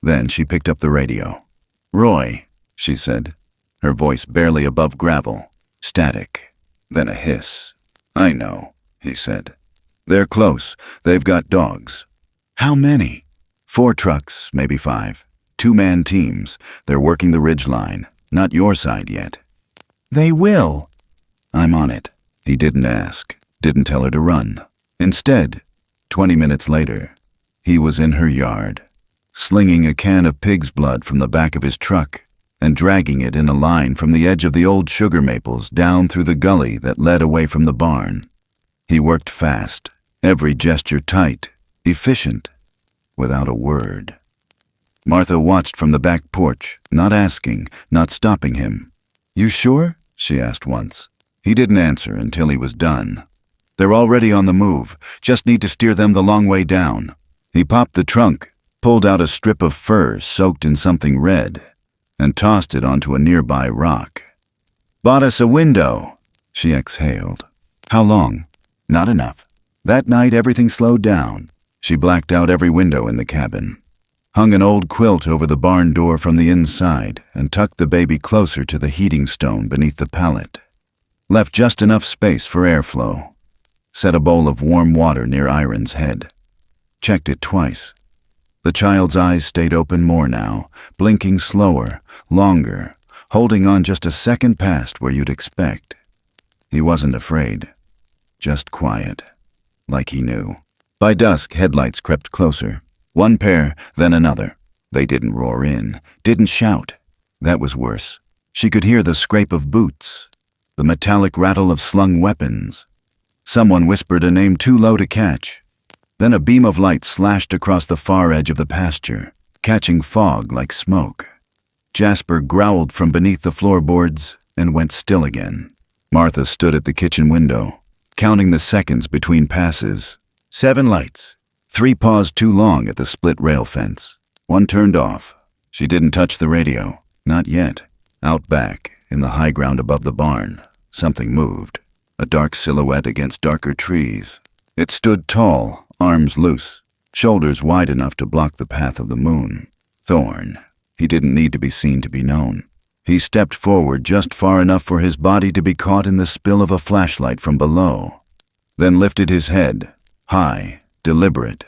Then she picked up the radio. "Roy," she said, her voice barely above gravel. Static. Then a hiss. "I know," he said. "They're close. They've got dogs." "How many?" 4 trucks, maybe 5. 2-man teams. They're working the ridge line. Not your side yet. "They will." "I'm on it." He didn't ask. Didn't tell her to run. Instead, 20 minutes later, he was in her yard, slinging a can of pig's blood from the back of his truck and dragging it in a line from the edge of the old sugar maples down through the gully that led away from the barn. He worked fast, every gesture tight, efficient, without a word. Martha watched from the back porch, not asking, not stopping him. "You sure?" she asked once. He didn't answer until he was done. "They're already on the move, just need to steer them the long way down." He popped the trunk, pulled out a strip of fur soaked in something red, and tossed it onto a nearby rock. "Bought us a window," she exhaled. "How long?" "Not enough." That night everything slowed down. She blacked out every window in the cabin, hung an old quilt over the barn door from the inside, and tucked the baby closer to the heating stone beneath the pallet. Left just enough space for airflow. Set a bowl of warm water near Iron's head. Checked it twice. The child's eyes stayed open more now, blinking slower, longer, holding on just a second past where you'd expect. He wasn't afraid, just quiet, like he knew. By dusk, headlights crept closer. One pair, then another. They didn't roar in, didn't shout. That was worse. She could hear the scrape of boots, the metallic rattle of slung weapons. Someone whispered a name too low to catch. Then a beam of light slashed across the far edge of the pasture, catching fog like smoke. Jasper growled from beneath the floorboards and went still again. Martha stood at the kitchen window, counting the seconds between passes. 7 lights. 3 paused too long at the split rail fence. 1 turned off. She didn't touch the radio. Not yet. Out back, in the high ground above the barn, something moved. A dark silhouette against darker trees. It stood tall, arms loose, shoulders wide enough to block the path of the moon. Thorn. He didn't need to be seen to be known. He stepped forward just far enough for his body to be caught in the spill of a flashlight from below, then lifted his head, high, deliberate,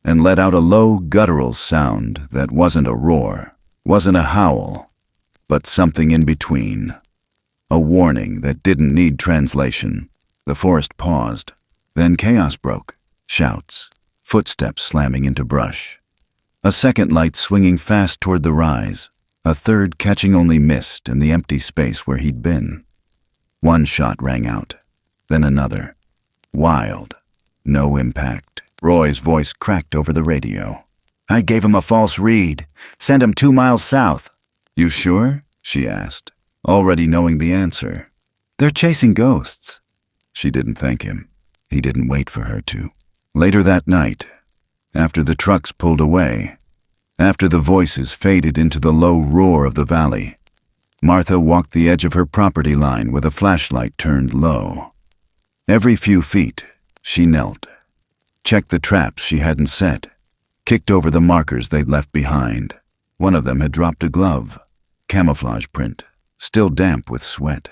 and let out a low, guttural sound that wasn't a roar, wasn't a howl, but something in between. A warning that didn't need translation. The forest paused. Then chaos broke. Shouts, footsteps slamming into brush. A second light swinging fast toward the rise. A third catching only mist in the empty space where he'd been. 1 shot rang out. Then another. Wild. No impact. Roy's voice cracked over the radio. "I gave him a false read. Sent him 2 miles south." "You sure?" she asked, already knowing the answer. "They're chasing ghosts." She didn't thank him. He didn't wait for her to. Later that night, after the trucks pulled away, after the voices faded into the low roar of the valley, Martha walked the edge of her property line with a flashlight turned low. Every few feet, she knelt, checked the traps she hadn't set, kicked over the markers they'd left behind. One of them had dropped a glove, camouflage print, still damp with sweat.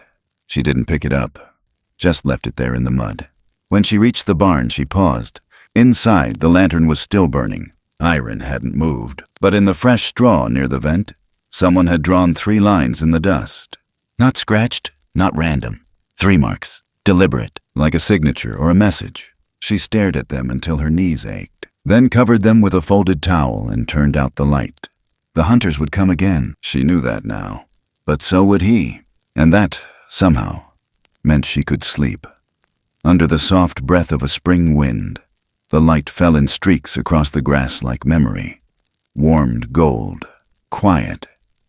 She didn't pick it up, just left it there in the mud. When she reached the barn, she paused. Inside, the lantern was still burning. Iron hadn't moved, but in the fresh straw near the vent, someone had drawn 3 lines in the dust. Not scratched, not random. 3 marks, deliberate, like a signature or a message. She stared at them until her knees ached. then covered them with a folded towel and turned out the light. The hunters would come again, she knew that now. But so would he, and that, somehow, meant she could sleep. Under the soft breath of a spring wind, the light fell in streaks across the grass like memory, warmed gold, quiet,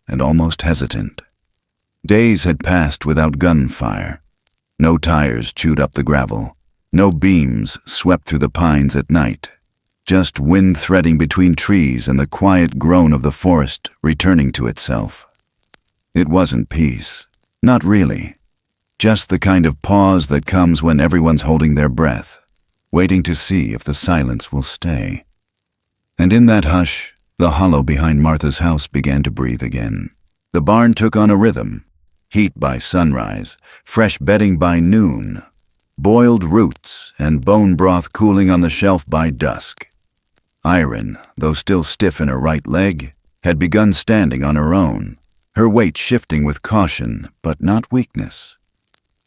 and almost hesitant. Days had passed without gunfire. No tires chewed up the gravel. No beams swept through the pines at night. Just wind threading between trees and the quiet groan of the forest returning to itself. It wasn't peace. Not really. Just the kind of pause that comes when everyone's holding their breath, waiting to see if the silence will stay. And in that hush, the hollow behind Martha's house began to breathe again. The barn took on a rhythm. Heat by sunrise, fresh bedding by noon, boiled roots and bone broth cooling on the shelf by dusk. Iron, though still stiff in her right leg, had begun standing on her own, her weight shifting with caution but not weakness.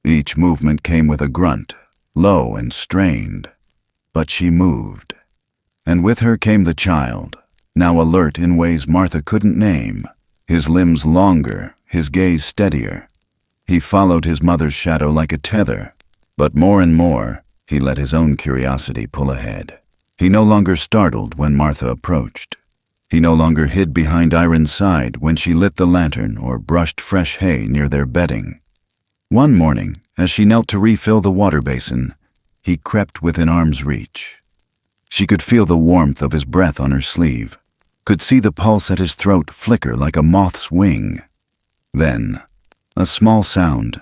Each movement came with a grunt, low and strained, but she moved. And with her came the child, now alert in ways Martha couldn't name, his limbs longer, his gaze steadier. He followed his mother's shadow like a tether, but more and more, he let his own curiosity pull ahead. He no longer startled when Martha approached. He no longer hid behind Iron's side when she lit the lantern or brushed fresh hay near their bedding. One morning, as she knelt to refill the water basin, he crept within arm's reach. She could feel the warmth of his breath on her sleeve, could see the pulse at his throat flicker like a moth's wing. Then, a small sound,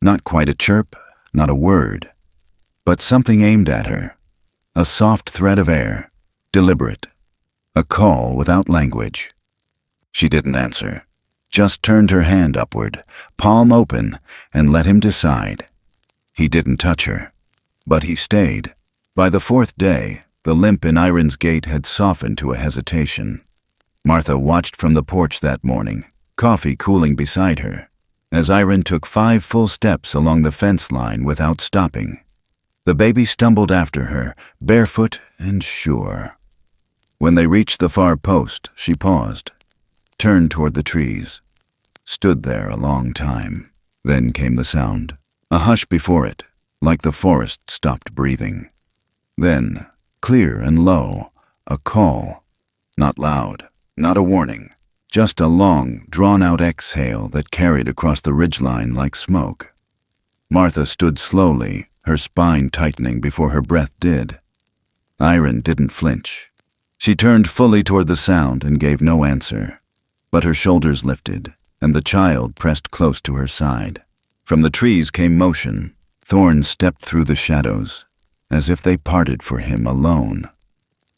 not quite a chirp, not a word, but something aimed at her. A soft thread of air, deliberate. A call without language. She didn't answer, just turned her hand upward, palm open, and let him decide. He didn't touch her, but he stayed. By the fourth day, the limp in Iron's gait had softened to a hesitation. Martha watched from the porch that morning, coffee cooling beside her, as Iron took 5 full steps along the fence line without stopping. The baby stumbled after her, barefoot and sure. When they reached the far post, she paused, turned toward the trees, stood there a long time. Then came the sound, a hush before it, like the forest stopped breathing. Then, clear and low, a call, not loud, not a warning, just a long, drawn-out exhale that carried across the ridgeline like smoke. Martha stood slowly, her spine tightening before her breath did. Iron didn't flinch. She turned fully toward the sound and gave no answer, but her shoulders lifted, and the child pressed close to her side. From the trees came motion. Thorn stepped through the shadows, as if they parted for him alone.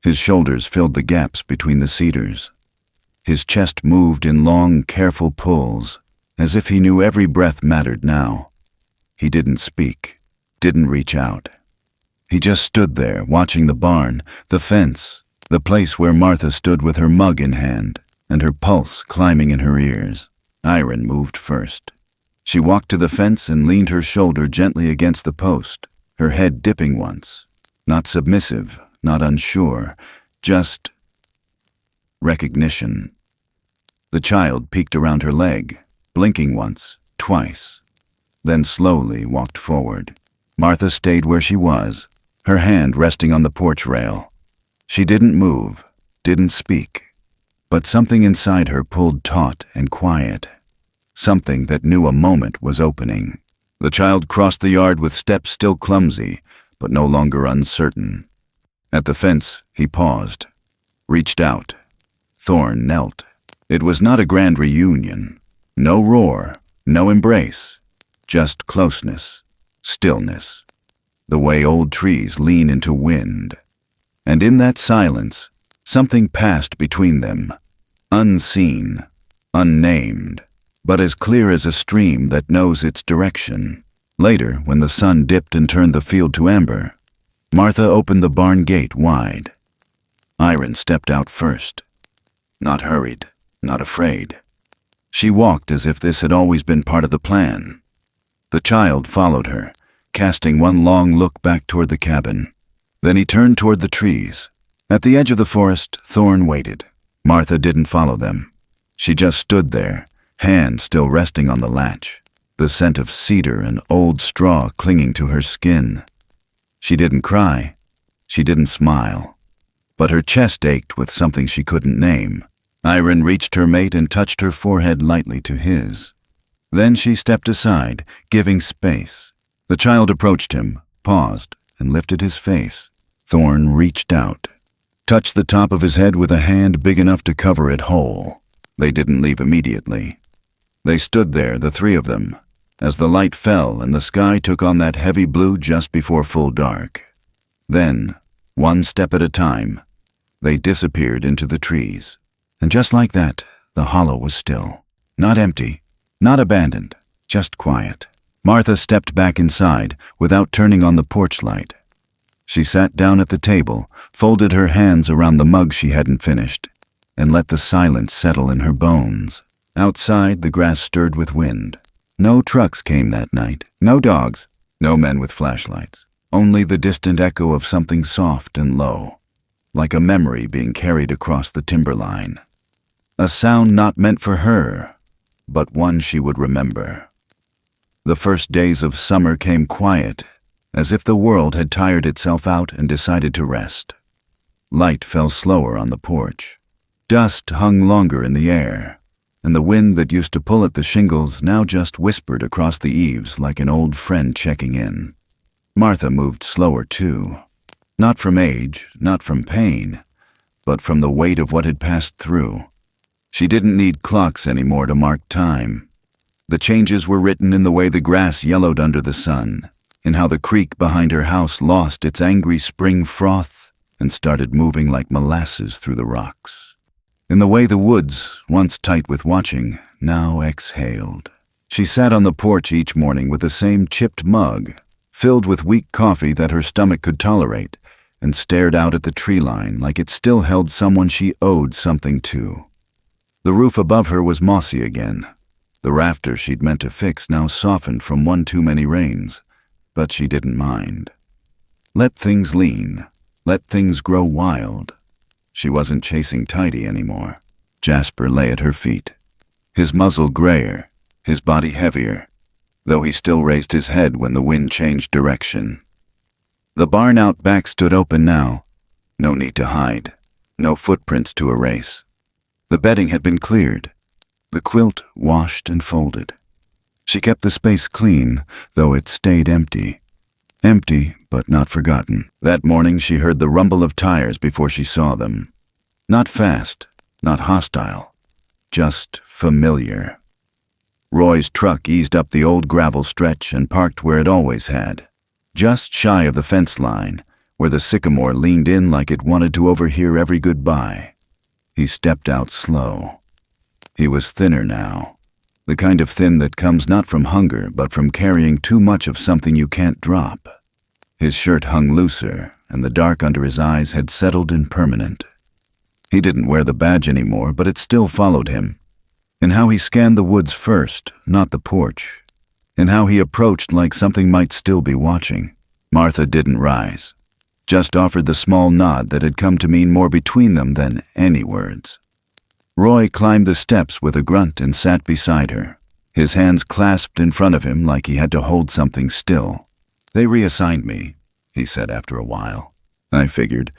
His shoulders filled the gaps between the cedars. His chest moved in long, careful pulls, as if he knew every breath mattered now. He didn't speak. Didn't reach out. He just stood there, watching the barn, the fence, the place where Martha stood with her mug in hand, and her pulse climbing in her ears. Iron moved first. She walked to the fence and leaned her shoulder gently against the post, her head dipping once. Not submissive, not unsure, just recognition. The child peeked around her leg, blinking once, twice, then slowly walked forward. Martha stayed where she was, her hand resting on the porch rail. She didn't move, didn't speak, but something inside her pulled taut and quiet, something that knew a moment was opening. The child crossed the yard with steps still clumsy, but no longer uncertain. At the fence, he paused, reached out. Thorn knelt. It was not a grand reunion. No roar, no embrace, just closeness. Stillness, the way old trees lean into wind. And in that silence, something passed between them, unseen, unnamed, but as clear as a stream that knows its direction. Later, when the sun dipped and turned the field to amber, Martha opened the barn gate wide. Iron stepped out first, not hurried, not afraid. She walked as if this had always been part of the plan. The child followed her, casting one long look back toward the cabin. Then he turned toward the trees, At the edge of the forest, Thorne waited. Martha didn't follow them. She just stood there, hand still resting on the latch, the scent of cedar and old straw clinging to her skin. She didn't cry. She didn't smile. But her chest ached with something she couldn't name. Iron reached her mate and touched her forehead lightly to his. Then she stepped aside, giving space. The child approached him, paused, and lifted his face. Thorne reached out, touched the top of his head with a hand big enough to cover it whole. They didn't leave immediately. They stood there, the three of them, as the light fell and the sky took on that heavy blue just before full dark. Then, one step at a time, they disappeared into the trees. And just like that, the hollow was still. Not empty, not abandoned, just quiet. Martha stepped back inside without turning on the porch light. She sat down at the table, folded her hands around the mug she hadn't finished, and let the silence settle in her bones. Outside, the grass stirred with wind. No trucks came that night, no dogs, no men with flashlights. Only the distant echo of something soft and low, like a memory being carried across the timberline. A sound not meant for her, but one she would remember. The first days of summer came quiet, as if the world had tired itself out and decided to rest. Light fell slower on the porch. Dust hung longer in the air, and the wind that used to pull at the shingles now just whispered across the eaves like an old friend checking in. Martha moved slower too. Not from age, not from pain, but from the weight of what had passed through. She didn't need clocks anymore to mark time. The changes were written in the way the grass yellowed under the sun, in how the creek behind her house lost its angry spring froth and started moving like molasses through the rocks. In the way the woods, once tight with watching, now exhaled. She sat on the porch each morning with the same chipped mug, filled with weak coffee that her stomach could tolerate, and stared out at the tree line like it still held someone she owed something to. The roof above her was mossy again. The rafter she'd meant to fix now softened from one too many rains, but she didn't mind. Let things lean. Let things grow wild. She wasn't chasing Tidy anymore. Jasper lay at her feet, his muzzle grayer, his body heavier, though he still raised his head when the wind changed direction. The barn out back stood open now. No need to hide. No footprints to erase. The bedding had been cleared. The quilt washed and folded. She kept the space clean, though it stayed empty. Empty, but not forgotten. That morning she heard the rumble of tires before she saw them. Not fast, not hostile, just familiar. Roy's truck eased up the old gravel stretch and parked where it always had, just shy of the fence line, where the sycamore leaned in like it wanted to overhear every goodbye. He stepped out slow. He was thinner now, the kind of thin that comes not from hunger but from carrying too much of something you can't drop. His shirt hung looser, and the dark under his eyes had settled in permanent. He didn't wear the badge anymore, but it still followed him. In how he scanned the woods first, not the porch. In how he approached like something might still be watching. Martha didn't rise, just offered the small nod that had come to mean more between them than any words. Roy climbed the steps with a grunt and sat beside her, his hands clasped in front of him like he had to hold something still. "They reassigned me," he said after a while. "I figured.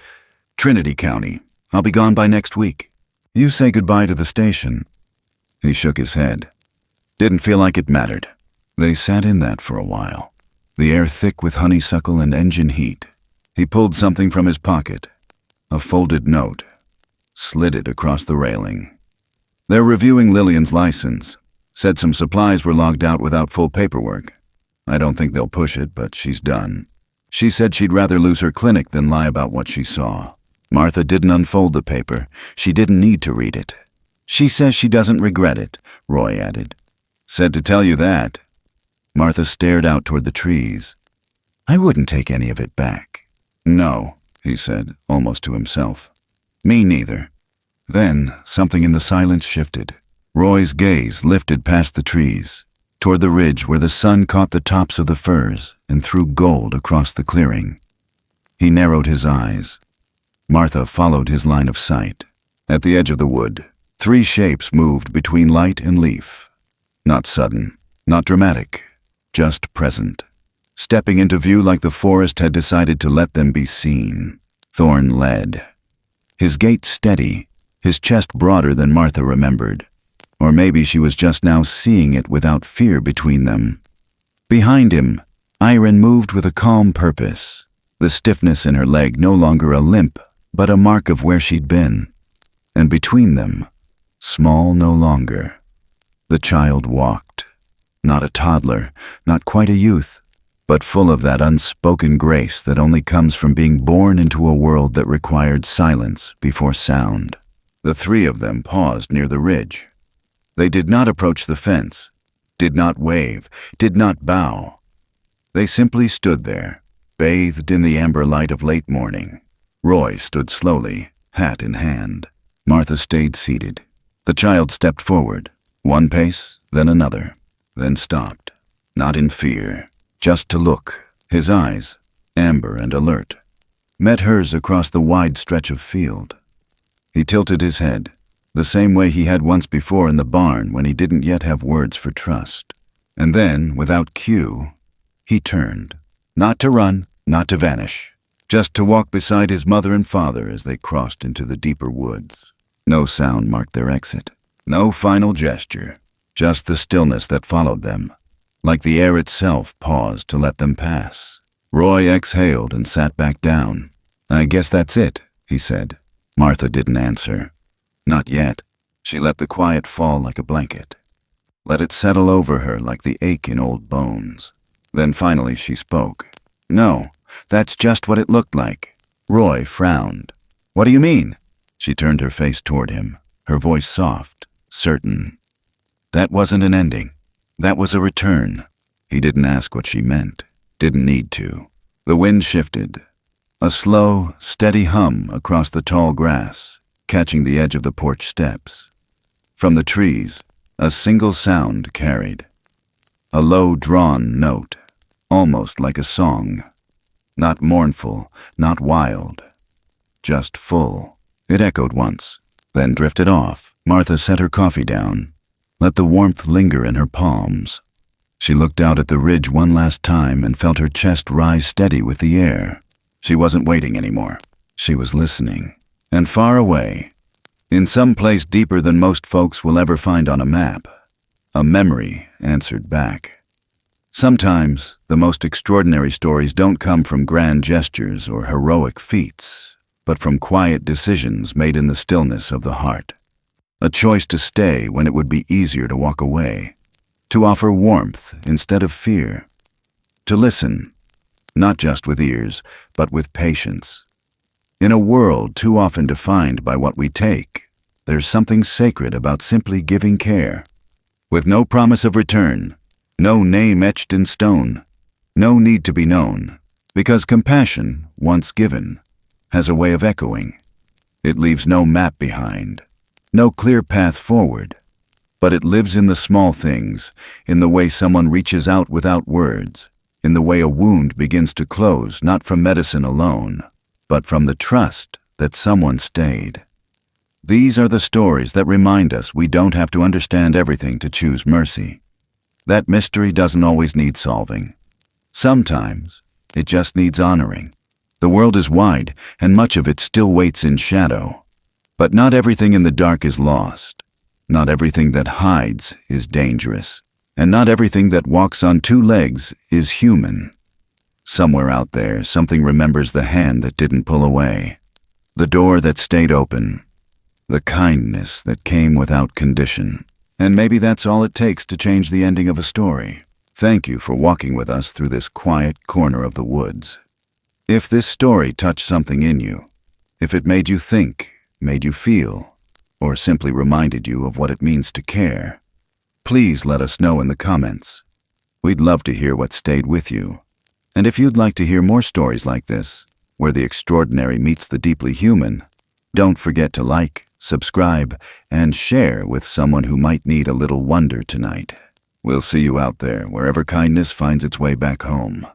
Trinity County. I'll be gone by next week. You say goodbye to the station." He shook his head. Didn't feel like it mattered. They sat in that for a while, the air thick with honeysuckle and engine heat. He pulled something from his pocket, a folded note, slid it across the railing. "They're reviewing Lillian's license. Said some supplies were logged out without full paperwork. I don't think they'll push it, but she's done. She said she'd rather lose her clinic than lie about what she saw." Martha didn't unfold the paper. She didn't need to read it. "She says she doesn't regret it," Roy added. "Said to tell you that." Martha stared out toward the trees. "I wouldn't take any of it back." "No," he said, almost to himself. "Me neither." Then something in the silence shifted. Roy's gaze lifted past the trees, toward the ridge where the sun caught the tops of the firs and threw gold across the clearing. He narrowed his eyes. Martha followed his line of sight. At the edge of the wood, 3 shapes moved between light and leaf. Not sudden, not dramatic, just present. Stepping into view like the forest had decided to let them be seen. Thorn led. His gait steady, his chest broader than Martha remembered. Or maybe she was just now seeing it without fear between them. Behind him, Iron moved with a calm purpose, the stiffness in her leg no longer a limp, but a mark of where she'd been. And between them, small no longer, the child walked. Not a toddler, not quite a youth, but full of that unspoken grace that only comes from being born into a world that required silence before sound. The 3 of them paused near the ridge. They did not approach the fence, did not wave, did not bow. They simply stood there, bathed in the amber light of late morning. Roy stood slowly, hat in hand. Martha stayed seated. The child stepped forward, 1 pace, then another, then stopped. Not in fear, just to look. His eyes, amber and alert, met hers across the wide stretch of field. He tilted his head, the same way he had once before in the barn when he didn't yet have words for trust. And then, without cue, he turned, not to run, not to vanish, just to walk beside his mother and father as they crossed into the deeper woods. No sound marked their exit, no final gesture, just the stillness that followed them, like the air itself paused to let them pass. Roy exhaled and sat back down. "I guess that's it," he said. Martha didn't answer. Not yet. She let the quiet fall like a blanket. Let it settle over her like the ache in old bones. Then finally she spoke. "No, that's just what it looked like." Roy frowned. "What do you mean?" She turned her face toward him, her voice soft, certain. "That wasn't an ending. That was a return." He didn't ask what she meant, didn't need to. The wind shifted. A slow, steady hum across the tall grass, catching the edge of the porch steps. From the trees, a single sound carried. A low, drawn note, almost like a song. Not mournful, not wild, just full. It echoed once, then drifted off. Martha set her coffee down, let the warmth linger in her palms. She looked out at the ridge one last time and felt her chest rise steady with the air. She wasn't waiting anymore. She was listening. And far away, in some place deeper than most folks will ever find on a map, a memory answered back. Sometimes, the most extraordinary stories don't come from grand gestures or heroic feats, but from quiet decisions made in the stillness of the heart. A choice to stay when it would be easier to walk away, to offer warmth instead of fear, to listen, not just with ears, but with patience. In a world too often defined by what we take, there's something sacred about simply giving care, with no promise of return, no name etched in stone, no need to be known, because compassion, once given, has a way of echoing. It leaves no map behind, no clear path forward, but it lives in the small things, in the way someone reaches out without words, in the way a wound begins to close not from medicine alone, but from the trust that someone stayed. These are the stories that remind us we don't have to understand everything to choose mercy. That mystery doesn't always need solving. Sometimes it just needs honoring. The world is wide, and much of it still waits in shadow. But not everything in the dark is lost. Not everything that hides is dangerous. And not everything that walks on 2 legs is human. Somewhere out there, something remembers the hand that didn't pull away, the door that stayed open, the kindness that came without condition. And maybe that's all it takes to change the ending of a story. Thank you for walking with us through this quiet corner of the woods. If this story touched something in you, if it made you think, made you feel, or simply reminded you of what it means to care, please let us know in the comments. We'd love to hear what stayed with you. And if you'd like to hear more stories like this, where the extraordinary meets the deeply human, don't forget to like, subscribe, and share with someone who might need a little wonder tonight. We'll see you out there, wherever kindness finds its way back home.